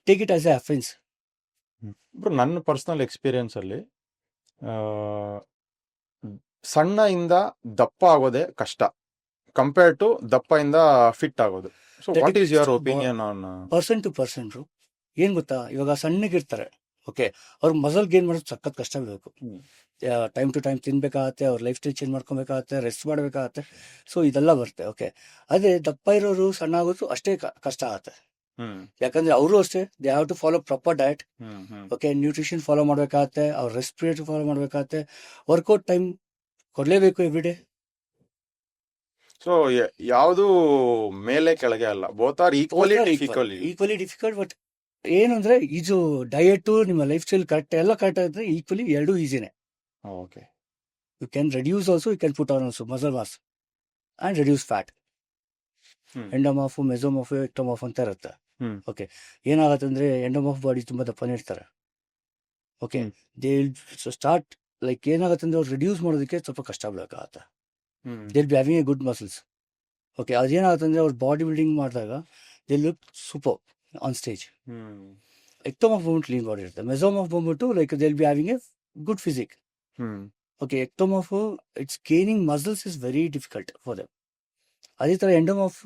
take it as A offence. Bro, ನನ್ನ ಪರ್ಸನಲ್ ಎಕ್ಸ್ಪೀರಿಯನ್ಸ್ ಅಲ್ಲಿ ಸಣ್ಣ ಇಂದ ದಪ್ಪ ಆಗೋದೇ ಕಷ್ಟ ಕಂಪೇರ್ಡ್ ಟು ದಪ್ಪ ಇಂದ ಫಿಟ್ ಆಗೋದು. So what is your opinion on? Person to person ಏನ್ ಗೊತ್ತಾ, ಇವಾಗ ಸಣ್ಣಗಿರ್ತಾರೆ, ಓಕೆ, ಅವ್ರ ಮಸಲ್ ಗೇನ್ ಮಾಡೋದು ಸಖತ್ ಕಷ್ಟ ಬೀಳಬೇಕು. ಟೈಮ್ ಟು ಟೈಮ್ ತಿನ್ಬೇಕಾಗತ್ತೆ, ಅವ್ರ ಲೈಫ್ ಸ್ಟೈಲ್ ಚೇಂಜ್ ಮಾಡ್ಕೊಬೇಕಾಗತ್ತೆ, ರೆಸ್ಟ್ ಮಾಡಬೇಕಾಗತ್ತೆ. ಸೊ ಇದೆಲ್ಲ ಬರುತ್ತೆ. ಓಕೆ, ಅದೇ ದಪ್ಪ ಇರೋರು ಸಣ್ಣ ಆಗೋದು ಅಷ್ಟೇ ಕಷ್ಟ ಆಗತ್ತೆ. ಯಾಕಂದ್ರೆ ಅವರು ಅಷ್ಟೇ they have to follow proper diet. Okay, nutrition follow ಮಾಡ್ಬೇಕಾಗತ್ತೆ, ಅವ್ರ ರೆಸ್ಪಿರೇಟರಿ ಫಾಲೋ ಮಾಡ್ಬೇಕಾಗತ್ತೆ, ವರ್ಕೌಟ್ ಟೈಮ್ ಕೊಡ್ಲೇಬೇಕು ಎವ್ರಿ ಡೇ. ಸೊ ಯಾವುದು ಮೇಲೆ ಕೆಳಗೆ ಅಲ್ಲ, both are equally difficult. But ಏನಂದ್ರೆ ಇದು ಡಯಟ್, ನಿಮ್ಮ ಲೈಫ್ ಸ್ಟೈಲ್ ಕರೆಕ್ಟ್ ಎಲ್ಲ ಕರೆಕ್ಟ್ ಆಗಿದ್ರೆ ಈಕ್ವಲಿ ಎರಡೂ ಈಸಿನೇ. Okay, you can reduce also, you can put on also muscle mass and reduce fat. Endomorph, mesomorph, ectomorph ಅಂತ ಇರುತ್ತೆ. ಓಕೆ, ಏನಾಗತ್ತೆ ಅಂದ್ರೆ ಎಂಡೋಮಾಫ್ ಬಾಡಿ ತುಂಬಾ ದಪ್ಪನೇ ಇರ್ತಾರೆ. ಓಕೆ, ದೇ ಸ್ಟಾರ್ಟ್ ಲೈಕ್ ಏನಾಗತ್ತೆ ಅಂದ್ರೆ ಅವ್ರು ರಿಡ್ಯೂಸ್ ಮಾಡೋದಕ್ಕೆ ಸ್ವಲ್ಪ ಕಷ್ಟ ಬೀಳಬೇಕಾಗತ್ತೆ. They will be having a good muscles. Okay, ಅದೇನಾಗುತ್ತೆ ಅಂದ್ರೆ ಅವ್ರು ಬಾಡಿ ಬಿಲ್ಡಿಂಗ್ ಮಾಡಿದಾಗ they look super on stage. Ectomorph ಬಂದ್ಬಿಟ್ಟು ಲೀನ್ ಬಾಡಿ ಇರುತ್ತೆ, ಮೆಸೋಮಾಫ್ ಬಂದ್ಬಿಟ್ಟು like they will be having a good physique. Okay, ectomorph it's gaining muscles is very difficult for them. ಅದೇ ತರ endomorph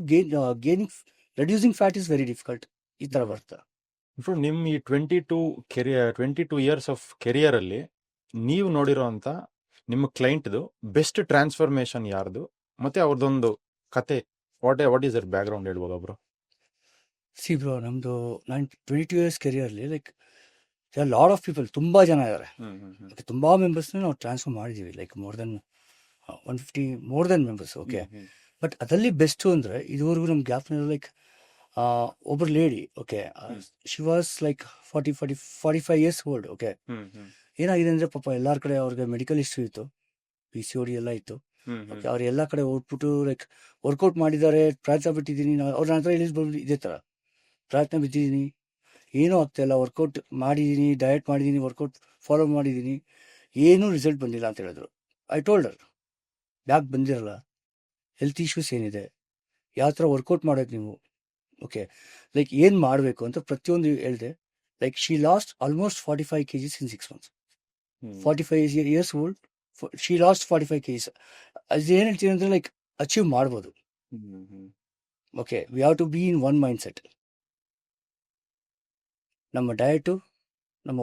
gaining reducing fat is very difficult. ಈ ತರ ಬರುತ್ತೆ. ನಿಮ್ ಈ 22 ಇಯರ್ಸ್ ಆಫ್ ಕೆರಿಯರ್ ಅಲ್ಲಿ ನೀವು ನೋಡಿರೋ ಅಂತ ನಿಮ್ಮ ಕ್ಲೈಂಟ್ದು ಬೆಸ್ಟ್ ಟ್ರಾನ್ಸ್ಫಾರ್ಮೇಶನ್ ಯಾರ್ದು, ಮತ್ತೆ ಅವ್ರದ್ದೊಂದು ಕತೆ, what is their background ಹೇಳ್ಬೋದಾ ಬ್ರೋ? ಸಿ ಬ್ರೋ, ನಮ್ದು 22 ಇಯರ್ಸ್ ಕೆರಿಯರ್ಲಿ ಲೈಕ್ ಲಾಟ್ ಆಫ್ ಪೀಪಲ್, ತುಂಬಾ ಜನ ಇದ್ದಾರೆ. ತುಂಬಾ ಮೆಂಬರ್ಸ್ನ ನಾವು ಟ್ರಾನ್ಸ್ಫರ್ ಮಾಡಿದೀವಿ, like more than 150 members. Okay, but ಅದರಲ್ಲಿ ಬೆಸ್ಟ್ ಅಂದ್ರೆ ಇದುವರೆಗೂ ನಮ್ ಗ್ಯಾಪ್ ಲೈಕ್ ಒಬ್ಬರು lady. Okay, she was like 45 years old. Okay, ಏನಾಗಿದೆ ಅಂದ್ರೆ ಪಾಪ ಎಲ್ಲಾರ ಕಡೆ ಅವ್ರಿಗೆ ಮೆಡಿಕಲ್ ಹಿಸ್ಟ್ರಿ ಇತ್ತು, PCOD ಎಲ್ಲ ಇತ್ತು. ಓಕೆ, ಅವ್ರು ಎಲ್ಲ ಕಡೆ ಹೋಗ್ಬಿಟ್ಟು ಲೈಕ್ ವರ್ಕೌಟ್ ಮಾಡಿದ್ದಾರೆ, ಪ್ರಯತ್ನ ಬಿಟ್ಟಿದ್ದೀನಿ, ಅವ್ರ ಹತ್ರ ಬಂದು ಇದೇ ತರ ಪ್ರಯತ್ನ ಬಿಟ್ಟಿದ್ದೀನಿ, ಏನೂ ಆಗ್ತಾ ಇಲ್ಲ, ವರ್ಕೌಟ್ ಮಾಡಿದ್ದೀನಿ, ಡಯಟ್ ಮಾಡಿದ್ದೀನಿ, ವರ್ಕೌಟ್ ಫಾಲೋ ಮಾಡಿದ್ದೀನಿ, ಏನೂ ರಿಸಲ್ಟ್ ಬಂದಿಲ್ಲ ಅಂತ ಹೇಳಿದ್ರು. ಐ ಟೋಲ್ಡ್ ಹರ್, ಯಾಕೆ ಬಂದಿರಲ್ಲ, ಹೆಲ್ತ್ ಇಶ್ಯೂಸ್ ಏನಿದೆ, ಯಾವ ಥರ ವರ್ಕೌಟ್ ಮಾಡೋದು ನೀವು, ಓಕೆ, ಲೈಕ್ ಏನು ಮಾಡಬೇಕು ಅಂತ ಪ್ರತಿಯೊಂದು ಹೇಳಿದೆ. Like she lost almost 45 kgs ಇನ್ 6 months. 45 years old, she lost 45 kgs. ಅದು ಏನು ಹೇಳ್ತೀನಿ ಅಂದರೆ ಲೈಕ್ ಅಚೀವ್ ಮಾಡ್ಬೋದು. Okay, we have to be in one mindset. ನಮ್ಮ ಡಯಟು, ನಮ್ಮ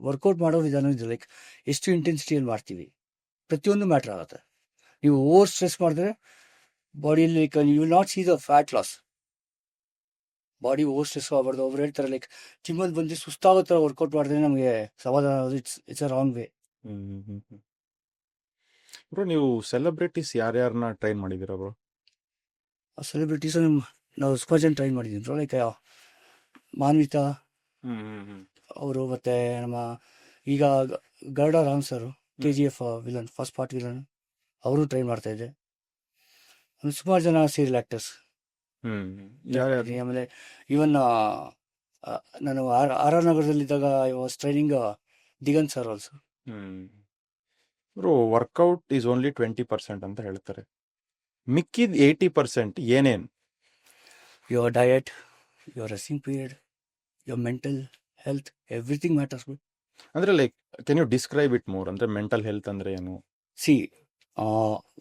ವರ್ಕೌಟ್ ಮಾಡೋ ವಿಧಾನ ಇದೆ, ಲೈಕ್ ಎಷ್ಟು ಇಂಟೆನ್ಸಿಟಿಯಲ್ಲಿ ಮಾಡ್ತೀವಿ, ಪ್ರತಿಯೊಂದು ಮ್ಯಾಟ್ರ್ ಆಗುತ್ತೆ. ನೀವು ಓವರ್ ಸ್ಟ್ರೆಸ್ ಮಾಡಿದ್ರೆ ಬಾಡಿಯಲ್ಲಿ like you will not see the fat loss. Body over stress ಆಗಬಾರ್ದು. ಒಬ್ರು ಹೇಳ್ತಾರೆ ಲೈಕ್ ಜಿಮ್ಮಲ್ಲಿ ಬಂದು ಸುಸ್ತಾಗೋ ಥರ ವರ್ಕೌಟ್ ಮಾಡಿದ್ರೆ ನಮಗೆ ಸಮಾಧಾನ ಆಗೋದು. It's a wrong way. Bro, ನೀವು ಸೆಲೆಬ್ರಿಟೀಸ್ ಯಾರ್ಯಾರನ್ನ ಟ್ರೈನ್ ಮಾಡಿದ್ದೀರಾ ಬ್ರೋ? ಸೆಲೆಬ್ರಿಟೀಸ್ ನಾವು ಸುಮಾರು ಜನ ಟ್ರೈನ್ ಮಾಡಿದ್ದೀವಿ ಬ್ರೋ. ಲೈಕ್ ಮಾನ್ವಿತಾ ಅವರು, ಮತ್ತೆ ನಮ್ಮ ಈಗ Garuda Ram sir, KGF villain, first part villain, ಅವರು ಟ್ರೈನ್ ಮಾಡ್ತಾ ಇದ್ದೆ. ಸುಮಾರು ಜನ ಸೀರಿಯಲ್ ಆಕ್ಟರ್ಸ್. ಆಮೇಲೆ ಈವನ್ ನಾನು RR ನಗರದಲ್ಲಿದ್ದಾಗ I was training Diganth sir also. Bro, workout is only 20% ಅಂತ ಹೇಳ್ತಾರೆ, ಮಿಕ್ಕಿದ 80% ಏನೇನು? Your diet, your resting period, your mental health, everything matters. ಅಂದ್ರೆ like can you describe it more? ಅಂದ್ರೆ ಮೆಂಟಲ್ ಹೆಲ್ತ್ ಅಂದ್ರೆ ಏನು? ಸಿ,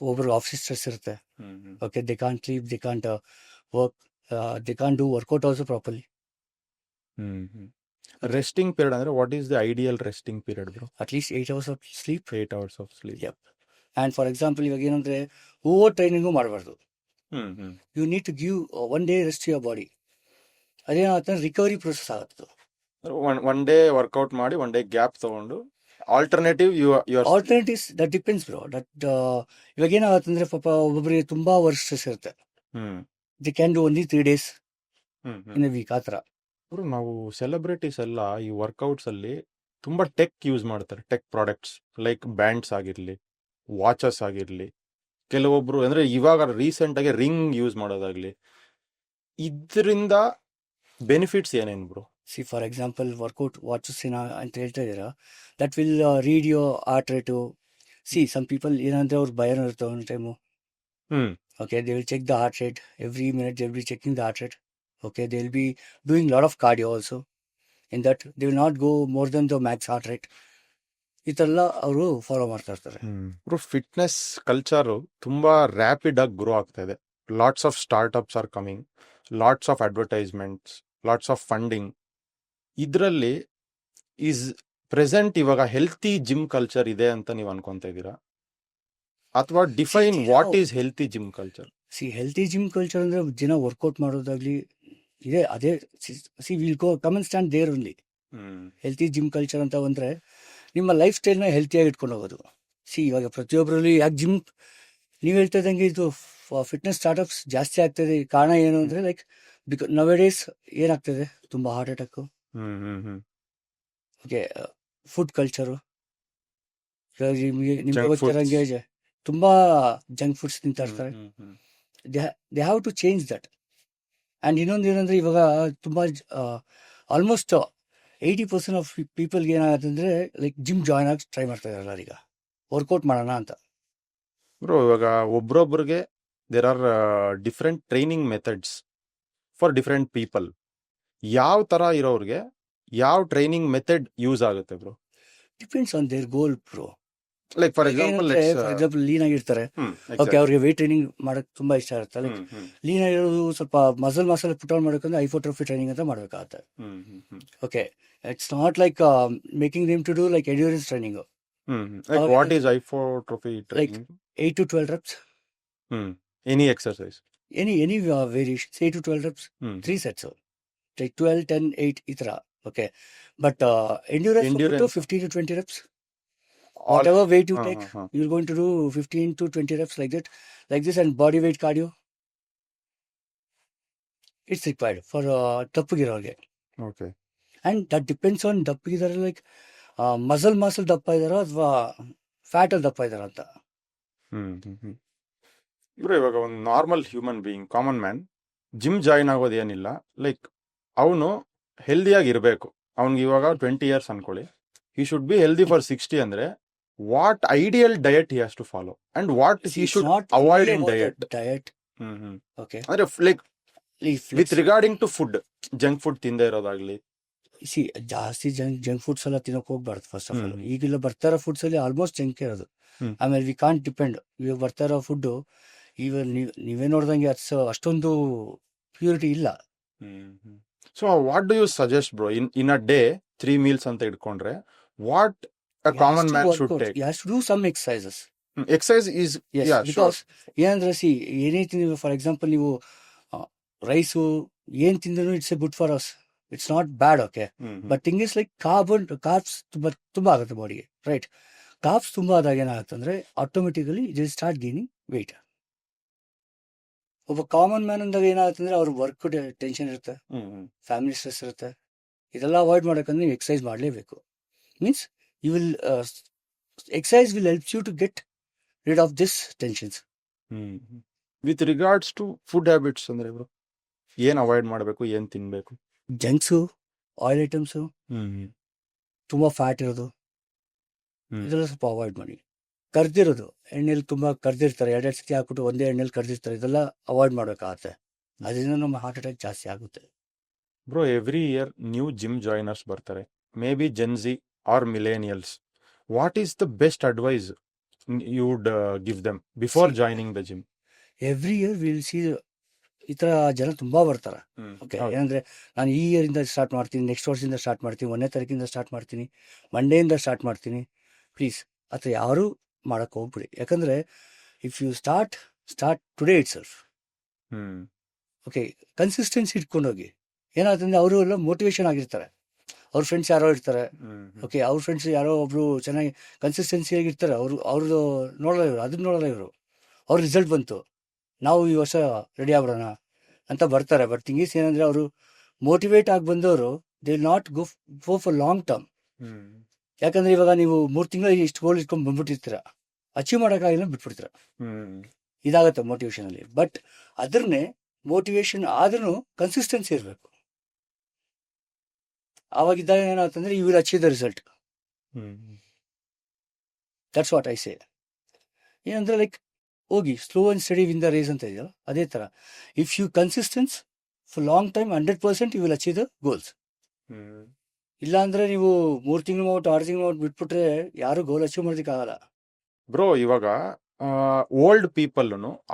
ಒಬ್ರು ಆಫೀಸ್ ಸ್ಟ್ರೆಸ್ ಇರುತ್ತೆ. Okay, they can't sleep, they can't work, they can't do workout also properly. Resting period ಅಂದ್ರೆ what is the ideal resting period bro? At least 8 hours of sleep. 8 hours of sleep. Yup. And for example, ಇವಾಗ ಏನಂದ್ರೆ ಓವರ್ ಟ್ರೈನಿಂಗು ಮಾಡಬಾರ್ದು. You need to give one day rest to your body. ಅದೇನಾಗುತ್ತೆ, ರಿಕವರಿ ಪ್ರೊಸೆಸ್ ಆಗುತ್ತೆ. ಒನ್ ಡೇ ವರ್ಕೌಟ್ ಮಾಡಿ ಒನ್ ಡೇ ಗ್ಯಾಪ್ ತಗೊಂಡು alternative you are alternatives that depends bro that ಇವಾಗ ಏನಾಗತ್ತಂದ್ರೆ ಪಾಪ ಒಬ್ಬೊಬ್ಬರಿಗೆ ತುಂಬಾ ವರ್ಕ್ ಸ್ಟ್ರೆಸ್ ಇರುತ್ತೆ, hmm they can do only 3 days hmm hmm in a week ಆ ಥರ. ಬ್ರೋ ನಾವು ಸೆಲೆಬ್ರಿಟೀಸ್ ಎಲ್ಲ ಈ ವರ್ಕೌಟ್ಸ್ ಅಲ್ಲಿ ತುಂಬಾ ಟೆಕ್ ಯೂಸ್ ಮಾಡ್ತಾರೆ, ಟೆಕ್ ಪ್ರಾಡಕ್ಟ್ಸ್ ಲೈಕ್ ಬ್ಯಾಂಡ್ಸ್ ಆಗಿರ್ಲಿ, ವಾಚಸ್ ಆಗಿರ್ಲಿ, ಕೆಲವೊಬ್ರು ಅಂದ್ರೆ ಇವಾಗ ರೀಸೆಂಟ್ ಆಗಿ ರಿಂಗ್ ಯೂಸ್ ಮಾಡೋದಾಗ್ಲಿ, ಇದರಿಂದ ಬೆನಿಫಿಟ್ಸ್ ಏನೇನು bro? See for example workout watches ಅಂತ ಹೇಳ್ತಾ ಇದ್ದೀರಾ, that will read your heart rate. See some people ಏನಂದ್ರೆ ಅವ್ರು ಭಯನೂ ಇರುತ್ತೆ ಒಂದು time. Hmm Okay, they will check the heart rate every minute. They will be checking the heart rate. Okay, they will be doing lot of cardio also. In that, they will not go more than the max heart rate. ಈ ಥರ ಎಲ್ಲ ಅವರು ಫಾಲೋ ಮಾಡ್ತಾ ಇರ್ತಾರೆ. ಬ್ರೋ ಫಿಟ್ನೆಸ್ ಕಲ್ಚರ್ ತುಂಬಾ ರ್ಯಾಪಿಡ್ ಆಗಿ ಗ್ರೋ ಆಗ್ತಾ ಇದೆ. Lots of startups are coming, lots of advertisements, lots of funding. ಇದರಲ್ಲಿ ಈಸ್ ಪ್ರೆಸೆಂಟ್ ಇವಾಗ ಹೆಲ್ತಿ ಜಿಮ್ ಕಲ್ಚರ್ ಇದೆ ಅಂತ ನೀವು ಅನ್ಕೊಂತ ಇದ್ದೀರಾ, ಅಥವಾ define what is healthy gym culture? See healthy gym culture ಅಂದ್ರೆ ದಿನ ವರ್ಕೌಟ್ ಮಾಡೋದಾಗ್ಲಿ ಇದೆ, ಅದೇ. See will go come and stand there only. Healthy gym culture ಅಂತ ಬಂದ್ರೆ ನಿಮ್ಮ ಲೈಫ್ ಸ್ಟೈಲ್ನ ಹೆಲ್ತಿಯಾಗಿ ಇಟ್ಕೊಂಡು ಹೋಗೋದು. ಸಿ ಇವಾಗ ಪ್ರತಿಯೊಬ್ಬರಲ್ಲಿ ಯಾಕೆ ಜಿಮ್, ನೀವು ಹೇಳ್ತಾ ಇದ್ದಂಗೆ ಇದು ಫಿಟ್ನೆಸ್ ಸ್ಟಾರ್ಟ್ಅಪ್ಸ್ ಜಾಸ್ತಿ ಆಗ್ತದೆ. ಕಾರಣ ಏನು ಅಂದ್ರೆ ಲೈಕ್ ನವ್ ಡೇಸ್ ಏನಾಗ್ತದೆ, ತುಂಬಾ heart attack. Okay, food culture ನಿಮ್ಗೆ ಗೊತ್ತಿರಂಗೆ ತುಂಬಾ ಜಂಕ್ ಫುಡ್ಸ್ ತಿಂತಾ ಇರ್ತಾರೆ. They have to change that. And ಇನ್ನೊಂದು ಏನಂದ್ರೆ ಇವಾಗ ತುಂಬಾ ಆಲ್ಮೋಸ್ಟ್ 80% ಆಫ್ ಪೀಪಲ್ಗೆ ಏನಾಗುತ್ತೆ ಅಂದ್ರೆ ಲೈಕ್ ಜಿಮ್ ಜಾಯ್ನ್ ಆಗಿ ಟ್ರೈ ಮಾಡ್ತಾ ಇದಾರೆ ಎಲ್ಲರೀಗ, ವರ್ಕೌಟ್ ಮಾಡೋಣ ಅಂತ. ಬ್ರೋ ಇವಾಗ ಒಬ್ರೊಬ್ರಿಗೆ there are different training methods for different people. ಯಾವ ತರ ಇರೋರಿಗೆ ಯಾವ ಟ್ರೈನಿಂಗ್ ಮೆಥಡ್ ಯೂಸ್ ಆಗುತ್ತೆ bro? Depends on their goal bro. Like for example for example lean ಆಗಿರ್ತಾರೆ, ಓಕೆ, ಅವ್ರಿಗೆ ವೇಟ್ ಟ್ರೈನಿಂಗ್ ಮಾಡಕ್ ತುಂಬಾ ಇಷ್ಟ ಇರುತ್ತೆ. ಲೈಕ್ ಲೀನ್ ಆಗಿರೋದು ಸ್ವಲ್ಪ ಮಸಲ್ ಪುಟ್ ಆನ್ ಮಾಡಬೇಕಂದ್ರೆ ಐಫೋಟ್ರೋಫಿ ಟ್ರೈನಿಂಗ್ ಅಂತ ಮಾಡ್ಬೇಕಾಗತ್ತೆ. Okay, it's not like making them to do like endurance training. What is hypertrophy training? 8 to 12 reps. Any exercise, any variation, 8 to 12 reps, 3 sets, like 12, 10, 8 ಈ ತರ. Okay, but endurance 15 to 20 reps. Whatever weight you take, you're going to do 15 to 20 reps like that, like this. And body weight cardio, it's required for ದಪ್ಪಗಿರೋರಿಗೆ. Okay, and that depends on ದಪ್ಪಗಿದ್ದಾರೆ ಲೈಕ್ ಮಸಲ್ ದಪ್ಪ ಇದಾರೋ ಅಥವಾ ಫ್ಯಾಟ್ ಅಲ್ಲಿ ದಪ್ಪ ಇದಾರೋ ಅಂತ. ಇವ್ರು ಇವಾಗ ಒಂದು normal human being, common man gym join ಆಗೋದು ಏನಿಲ್ಲ, ಲೈಕ್ ಅವನು ಹೆಲ್ದಿಯಾಗಿ ಇರಬೇಕು. ಅವ್ನಿಗೆ ಇವಾಗ 20 years ಅನ್ಕೊಳ್ಳಿ, he should be healthy for 60 ಅಂದ್ರೆ what ideal diet he has to follow and what he should avoid in diet. Okay, ಅಂದ್ರೆ like with regarding to food, junk food ತಿಂದೇ ಇರೋದಾಗ್ಲಿ. ಸಿ ಜಾಸ್ತಿ ಜಂಕ್ ಫುಡ್ಸ್ ಎಲ್ಲ ತಿನ್ನೋಕೆ ಹೋಗ್ಬಾರ್ದು. ಫಸ್ಟ್ ಆಫ್ ಆಲ್ ಈಗೆಲ್ಲ ಬರ್ತಾರೋ ಫುಡ್ಸ್ ಅಲ್ಲಿ ಆಲ್ಮೋಸ್ಟ್ ಜಂಕ್ ಇರೋದು. ಆಮೇಲೆ ವಿ ಕಾಂಟ್ ಡಿಪೆಂಡ್. ಇವಾಗ ಬರ್ತಾರೋ ಫುಡ್ ಈಗ ನೀವೇ ನೋಡ್ದಂಗೆ ಅಷ್ಟೊಂದು ಪ್ಯೂರಿಟಿ ಇಲ್ಲ. So what do you suggest bro in a day 3 meals ಅಂತ ಇಟ್ಕೊಂಡ್ರೆ what a common man should take? He has to do some exercises. Exercise is, yes, yeah, because sure. ಏನಂದ್ರೆ ಸಿ ಏನೇ ತಿಂದ್ರು, ಫಾರ್ ಎಕ್ಸಾಂಪಲ್ ನೀವು ರೈಸು ಏನ್ ತಿಂದ್ರು it's a good for us, it's not bad. Okay, but thing is like carbs ತುಂಬಾ ಆಗುತ್ತೆ ಬಾಡಿಗೆ, ರೈಟ್? ಕಾರ್ಬ್ಸ್ ತುಂಬಾ ಆದಾಗ ಏನಾಗುತ್ತೆ ಅಂದ್ರೆ automatically it will start gaining weight. ಒಬ್ಬ ಕಾಮನ್ ಮ್ಯಾನ್ ಅಂದಾಗ ಏನಾಗುತ್ತೆ ಅಂದ್ರೆ ಅವ್ರ ವರ್ಕ್ ಟೆನ್ಷನ್ ಇರುತ್ತೆ, ಫ್ಯಾಮಿಲಿ ಸ್ಟ್ರೆಸ್ ಇರುತ್ತೆ. ಇದೆಲ್ಲ ಅವಾಯ್ಡ್ ಮಾಡಬೇಕಂದ್ರೆ ನೀವು ಎಕ್ಸರ್ಸೈಸ್ ಮಾಡಲೇಬೇಕು. Means you will exercise will help you to get rid of this tensions. With regards to food habits ಅಂದ್ರೆ ಬ್ರೋ ಏನ್ ಅವಾಯ್ಡ್ ಮಾಡಬೇಕು, ಏನ್ ತಿನ್ಬೇಕು? ಜಂಕ್ಸು, ಆಯಿಲ್ ಐಟಮ್ಸು, ತುಂಬಾ ಫ್ಯಾಟ್ ಇರೋದು, ಇದೆಲ್ಲ ಸ್ವಲ್ಪ ಅವಾಯ್ಡ್ ಮಾಡಿ. ಕರ್ದಿರೋದು, ಎಣ್ಣೆಲಿ ತುಂಬಾ ಕರ್ದಿರ್ತಾರೆ, 2 ಸತಿ ಹಾಕ್ಬಿಟ್ಟು ಒಂದೇ ಎಣ್ಣೆಲಿ ಕರ್ದಿರ್ತಾರೆ, ಇದೆಲ್ಲ ಅವಾಯ್ಡ್ ಮಾಡ್ಬೇಕಾಗತ್ತೆ. ಅದರಿಂದ ನಮ್ಮ ಹಾರ್ಟ್ ಅಟ್ಯಾಕ್ ಜಾಸ್ತಿ ಆಗುತ್ತೆ. Bro every year new gym joiners ಬರ್ತಾರೆ, maybe Gen Z or millennials. What is the best advice you would give them before joining the gym? Every year we will see ಈ ಥರ ಜನ ತುಂಬಾ ಬರ್ತಾರೆ. ಓಕೆ, ಏನಂದ್ರೆ ನಾನು ಈ ಇಯರ್ ಇಂದ ಸ್ಟಾರ್ಟ್ ಮಾಡ್ತೀನಿ, ನೆಕ್ಸ್ಟ್ ವರ್ಷದಿಂದ ಸ್ಟಾರ್ಟ್ ಮಾಡ್ತೀನಿ, 1ನೇ ತಾರೀಕಿಂದ ಸ್ಟಾರ್ಟ್ ಮಾಡ್ತೀನಿ, ಮಂಡೇಯಿಂದ ಸ್ಟಾರ್ಟ್ ಮಾಡ್ತೀನಿ. ಪ್ಲೀಸ್ ಆ ಥರ ಯಾರು ಮಾಡಕ್ಕೆ ಹೋಗ್ಬಿಡಿ. ಯಾಕಂದ್ರೆ if you start today itself, okay, consistency ಇಟ್ಕೊಂಡೋಗಿ. ಏನಾಗ್ತಂದ್ರೆ ಅವರು ಎಲ್ಲ ಮೋಟಿವೇಶನ್ ಆಗಿರ್ತಾರೆ, ಅವ್ರ ಫ್ರೆಂಡ್ಸ್ ಯಾರೋ ಇರ್ತಾರೆ. ಓಕೆ, ಅವ್ರ ಫ್ರೆಂಡ್ಸ್ ಯಾರೋ ಒಬ್ರು ಚೆನ್ನಾಗಿ ಕನ್ಸಿಸ್ಟೆನ್ಸಿಯಾಗಿ ಇರ್ತಾರೆ, ಅವ್ರದ್ದು ನೋಡಲ್ಲ ಇವರು, ಅದನ್ನ ನೋಡಲ್ಲ ಇವರು. ಅವ್ರ ರಿಸಲ್ಟ್ ಬಂತು, ನಾವು ಈ ವರ್ಷ ರೆಡಿ ಆಗ್ಬಿಡೋಣ ಅಂತ ಬರ್ತಾರೆ. ಬಟ್ ಥಿಂಗ್ಸ್ ಏನಂದ್ರೆ, ಅವರು ಮೋಟಿವೇಟ್ ಆಗಿ ಬಂದವರು they not go for long term. ಯಾಕಂದ್ರೆ ಇವಾಗ ನೀವು 3 ತಿಂಗಳು ಇಷ್ಟು ಗೋಲ್ ಇಟ್ಕೊಂಡು ಬಂದ್ಬಿಟ್ಟಿರ್ತೀರ, ಅಚೀವ್ ಮಾಡೋಕ್ಕಾಗಿಲ್ಲ ಬಿಟ್ಬಿಡ್ತೀರ. ಇದಾಗತ್ತೆ ಮೋಟಿವೇಶನ್ ಅಲ್ಲಿ. ಬಟ್ ಅದ್ರನ್ನೇ ಮೋಟಿವೇಶನ್ ಆದ್ರೂ ಕನ್ಸಿಸ್ಟೆನ್ಸಿ ಇರಬೇಕು. ಆವಾಗಿದ್ದಾಗ ಏನಾಗ್ತಂದ್ರೆ you will achieve the result. That's what I say. ಏನಂದ್ರೆ ಲೈಕ್ ಹೋಗಿ slow and steady win the race ಅಂತ ಇದೆಯಲ್ಲ, ಅದೇ ತರ if you consistence for long time 100% you will achieve the goals. ಇಲ್ಲ ಅಂದ್ರೆ ನೀವು 3 ತಿಂಗಳು ಮಾಡ್ಬಿಟ್ಟು 6 ತಿಂಗಳು ಮಾಡ್ಬಿಟ್ಟು ಬಿಟ್ಬಿಟ್ರೆ ಯಾರು ಗೋಲ್ ಅಚೀವ್ ಮಾಡೋದಕ್ಕಾಗಲ್ಲ. ಬ್ರೋ, ಇವಾಗ ಓಲ್ಡ್ ಪೀಪಲ್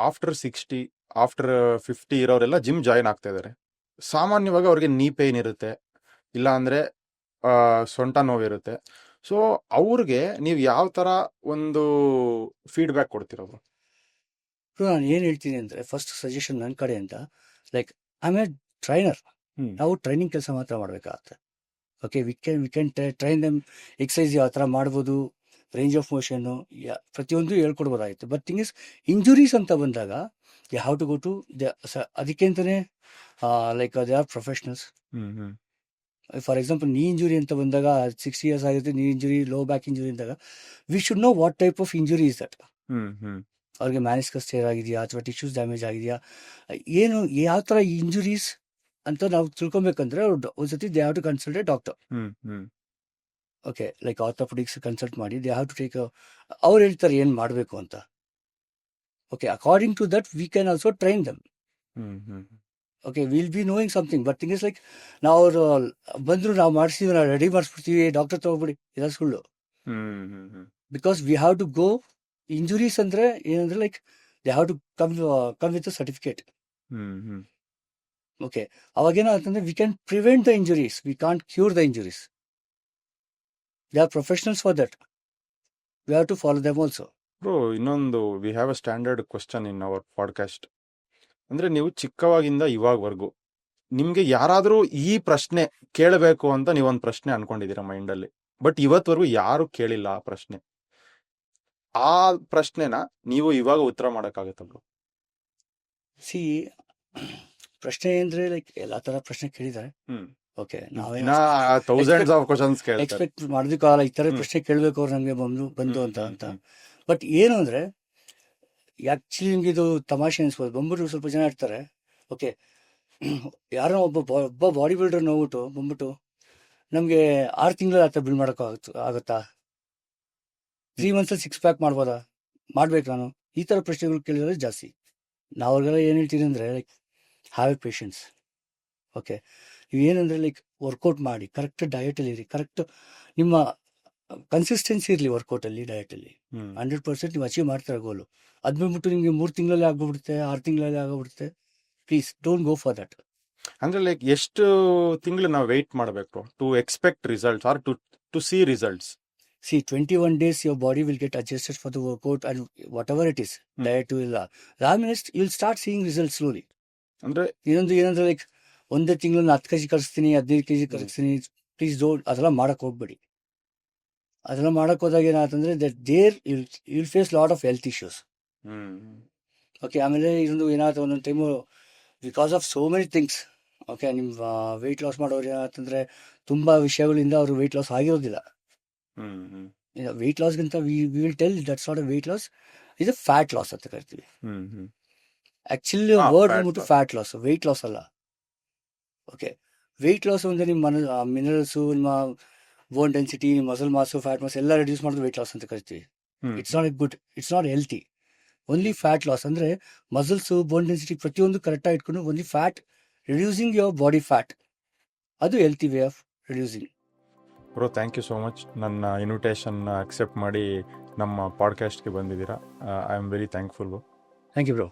ಆಫ್ಟರ್ 60 ಆಫ್ಟರ್ 50 ಇರೋರೆಲ್ಲ ಜಿಮ್ ಜಾಯಿನ್ ಆಗ್ತಾ ಇದಾರೆ. ಸಾಮಾನ್ಯವಾಗಿ ಅವ್ರಿಗೆ ನೀ ಪೇನ್ ಇರುತ್ತೆ, ಇಲ್ಲ ಅಂದ್ರೆ ಸೊಂಟ ನೋವಿರುತ್ತೆ. ಸೊ ಅವ್ರಿಗೆ ನೀವು ಯಾವ ತರ ಒಂದು ಫೀಡ್ಬ್ಯಾಕ್ ಕೊಡ್ತೀರ ಬ್ರೋ? ನಾನು ಏನ್ ಹೇಳ್ತೀನಿ ಅಂದ್ರೆ, ಫಸ್ಟ್ ಸಜೆಷನ್ ನನ್ನ ಕಡೆ ಅಂತ, like I am a trainer. ನಾವು ಟ್ರೈನಿಂಗ್ ಕೆಲಸ ಮಾತ್ರ ಮಾಡ್ಬೇಕಾಗತ್ತೆ. Okay, we can train them. Exercise ಯಾವ ಥರ ಮಾಡ್ಬೋದು, ರೇಂಜ್ ಆಫ್ ಮೋಷನ್ನು, ಪ್ರತಿಯೊಂದು ಹೇಳ್ಕೊಡ್ಬೋದಾಗಿತ್ತು. ಬಟ್ ಥಿಂಗ್ ಇಸ್, ಇಂಜುರೀಸ್ ಅಂತ ಬಂದಾಗ they have to go to ಅದಕ್ಕೆ ಅಂತಾನೆ like they are professionals. For example, knee injury ಅಂತ ಬಂದಾಗ 60 years ಆಗಿರುತ್ತೆ, knee injury, low back injury ಅಂದಾಗ we should know what type of injury is that. ಅವ್ರಿಗೆ ಮ್ಯಾನಿಸ್ಕಸ್ ಟೇರ್ ಆಗಿದೆಯಾ ಅಥವಾ ಟಿಶ್ಯೂಸ್ ಡ್ಯಾಮೇಜ್ ಆಗಿದೆಯಾ, ಏನು ಯಾವ ಥರ ಇಂಜುರೀಸ್ ಅಂತ ನಾವು ತಿಳ್ಕೊಬೇಕಂದ್ರೆ ಒಂದ್ಸತಿ they have to consult a doctor. Okay, like orthopedics consult ಮಾಡಿ ದೇ ಹ್ಯಾವ್ ಟು ಟೇಕ್, ಅವ್ರು ಹೇಳ್ತಾರೆ ಏನು ಮಾಡಬೇಕು ಅಂತ. Okay, according to that we can also train them. Okay, will be knowing something. But thing is like, ನಾವು ಅವರು ಬಂದ್ರು, ನಾವು ಮಾಡಿಸ್ತೀವಿ, ನಾವು ರೆಡಿ ಮಾಡಿಸ್ಬಿಡ್ತೀವಿ, ಡಾಕ್ಟರ್ ತಗೋಬಿಡಿ, ಇದೆಲ್ಲ ಸುಳ್ಳು. Because we have to go. Injuries ಅಂದ್ರೆ ಏನಂದ್ರೆ like they have to come with certificate. Okay, ಅವಾಗೇನಾಗುತ್ತಂದ್ರೆ we can prevent the injuries, we can't cure the injuries. They are professionals for that. We have to follow them also. Bro, ಇನ್ನೊಂದು, we have a standard question in our podcast. ಅಂದ್ರೆ ನೀವು ಚಿಕ್ಕವಾಗಿಂದ ಇವಾಗವರೆಗೂ ನಿಮ್ಗೆ ಯಾರಾದ್ರೂ ಈ ಪ್ರಶ್ನೆ ಕೇಳಬೇಕು ಅಂತ ನೀವೊಂದು ಪ್ರಶ್ನೆ ಅನ್ಕೊಂಡಿದ್ದೀರಾ ಮೈಂಡಲ್ಲಿ, ಬಟ್ ಇವತ್ವರೆಗೂ ಯಾರು ಕೇಳಿಲ್ಲ ಆ ಪ್ರಶ್ನೆ. ಆ ಪ್ರಶ್ನೆನ ನೀವು ಇವಾಗ ಉತ್ತರ ಮಾಡಕ್ಕಾಗತ್ತ ಬ್ರೋ? ಸಿ, ಪ್ರಶ್ನೆ ಅಂದ್ರೆ ಲೈಕ್ ಎಲ್ಲಾ ತರ ಪ್ರಶ್ನೆ ಕೇಳಿದ್ದಾರೆ. ಓಕೆ, ನಾವೇ ಥೌಸಂಡ್ಸ್ ಆಫ್ ಕ್ವಶನ್ಸ್ ಕೇಳ್ತಾರೆ, ಎಕ್ಸ್ಪೆಕ್ಟ್ ಮಾಡೋದಕ್ಕಾಗಲ್ಲ ಈ ತರ ಪ್ರಶ್ನೆ ಕೇಳಬೇಕು ಅವ್ರು ನಮಗೆ ಬಂದು ಅಂತ. ಬಟ್ ಏನು ಅಂದ್ರೆ, ಆಕ್ಚುಲಿ ನಿಮ್ಗೆ ಇದು ತಮಾಷೆ ಅನ್ಸ್ಬೋದು. ಬಂದ್ಬಿಟ್ಟು ಸ್ವಲ್ಪ ಜನ ಇರ್ತಾರೆ, ಓಕೆ, ಯಾರೋ ಒಬ್ಬ ಬಾಡಿ ಬಿಲ್ಡರ್ ನೋಡ್ಬಿಟ್ಟು ಬಂದ್ಬಿಟ್ಟು ನಮ್ಗೆ 6 ತಿಂಗಳಲ್ಲಿ ಆ ಥರ ಬಿಲ್ಡ್ ಮಾಡೋಕೆ ಆಗುತ್ತಾ, 3 months 6 pack ಮಾಡ್ಬೋದಾ, ಮಾಡ್ಬೇಕು ನಾನು, ಈ ತರ ಪ್ರಶ್ನೆಗಳು ಕೇಳಿದ್ರೆ ಜಾಸ್ತಿ. ನಾವು ಅವ್ರಿಗೆಲ್ಲ ಏನ್ ಹೇಳ್ತೀನಿ ಅಂದ್ರೆ, like have A patience. Okay, ನೀವು ಏನಂದ್ರೆ ಲೈಕ್ ವರ್ಕೌಟ್ ಮಾಡಿ, ಕರೆಕ್ಟ್ ಡಯಟಲ್ಲಿ ಇರಿ, ಕರೆಕ್ಟ್ ನಿಮ್ಮ ಕನ್ಸಿಸ್ಟೆನ್ಸಿ ಇರಲಿ ವರ್ಕೌಟಲ್ಲಿ, ಡಯಟಲ್ಲಿ 100% ನೀವು ಅಚೀವ್ ಮಾಡ್ತಾರೆ ಗೋಲು. ಅದು ಬಂದ್ಬಿಟ್ಟು ನಿಮಗೆ 3 ತಿಂಗಳಲ್ಲಿ ಆಗ್ಬಿಡುತ್ತೆ, 6 ತಿಂಗಳಲ್ಲಿ ಆಗೋಗ್ಬಿಡುತ್ತೆ. Please don't go for that. ಅಂದ್ರೆ ಲೈಕ್ ಎಷ್ಟು ತಿಂಗಳು ನಾವು ವೆಯ್ಟ್ ಮಾಡಬೇಕು to expect results or to see results? See, 21 days your body will get adjusted for the workout and whatever it is, diet will. You'll start seeing results slowly. ಅಂದ್ರೆ ಏನಂದ್ರೆ ಲೈಕ್ ಒಂದೇ ತಿಂಗಳು 10 kg ಕಳಿಸ್ತೀನಿ, 15 kg ಕಳಿಸ್ತೀನಿ, ಪ್ಲೀಸ್ ಡೋಂಟ್ ಅದೆಲ್ಲ ಮಾಡಕ್ ಹೋಗ್ಬೇಡಿ. ಅದೆಲ್ಲ ಮಾಡಕ್ ಹೋದಾಗ ಏನಾಗ್ತಂದ್ರೆ there you'll face lot of health issues. Okay, ಆಮೇಲೆ ಇದೊಂದು ಏನಾಗುತ್ತೆ, ಒಂದೊಂದು time because of so many things. Okay, ನಿಮ್ಮ ವೆಯ್ಟ್ ಲಾಸ್ ಮಾಡೋರು ಏನಾಗ್ತಂದ್ರೆ ತುಂಬಾ ವಿಷಯಗಳಿಂದ ಅವರು ವೆಯ್ಟ್ ಲಾಸ್ ಆಗಿರೋದಿಲ್ಲ. ವೆಯ್ಟ್ ಲಾಸ್ಗಿಂತ we will tell that's not a weight loss, ಇದು ಫ್ಯಾಟ್ ಲಾಸ್ ಅಂತ ಕರಿತೀವಿ. ಆಕ್ಚುಲಿ ವರ್ಡ್ ಬಂದ್ಬಿಟ್ಟು ಫ್ಯಾಟ್ ಲಾಸ್, ವೆಯ್ಟ್ ಲಾಸ್ ಅಲ್ಲ. ಓಕೆ, ವೆಯ್ಟ್ ಲಾಸ್ ಅಂದ್ರೆ ನಿಮ್ಮ ಮಿನರಲ್ಸು, ನಿಮ್ಮ ಬೋನ್ ಡೆನ್ಸಿಟಿ, ನಿಮ್ಮ ಮಸಲ್ ಮಾಸು, ಫ್ಯಾಟ್ ಮಾಸ್ ಎಲ್ಲ ರೆಡ್ಯೂಸ್ ಮಾಡೋದು ವೆಯ್ಟ್ ಲಾಸ್ ಅಂತ ಕರಿತೀವಿ. It's not good, it's not healthy. Only fat loss ಅಂದ್ರೆ ಮಸಲ್ಸು, ಬೋನ್ ಡೆನ್ಸಿಟಿ ಪ್ರತಿಯೊಂದು ಕರೆಕ್ಟಾಗಿ ಇಟ್ಕೊಂಡು only fat reducing your body fat, ಅದು healthy way of reducing. Bro, thank you so much. ನನ್ನ ಇನ್ವಿಟೇಷನ್ ಅಕ್ಸೆಪ್ಟ್ ಮಾಡಿ ನಮ್ಮ ಪಾಡ್ಕಾಸ್ಟ್ಗೆ ಬಂದಿದ್ದೀರಾ. I am very thankful bro. Thank you bro.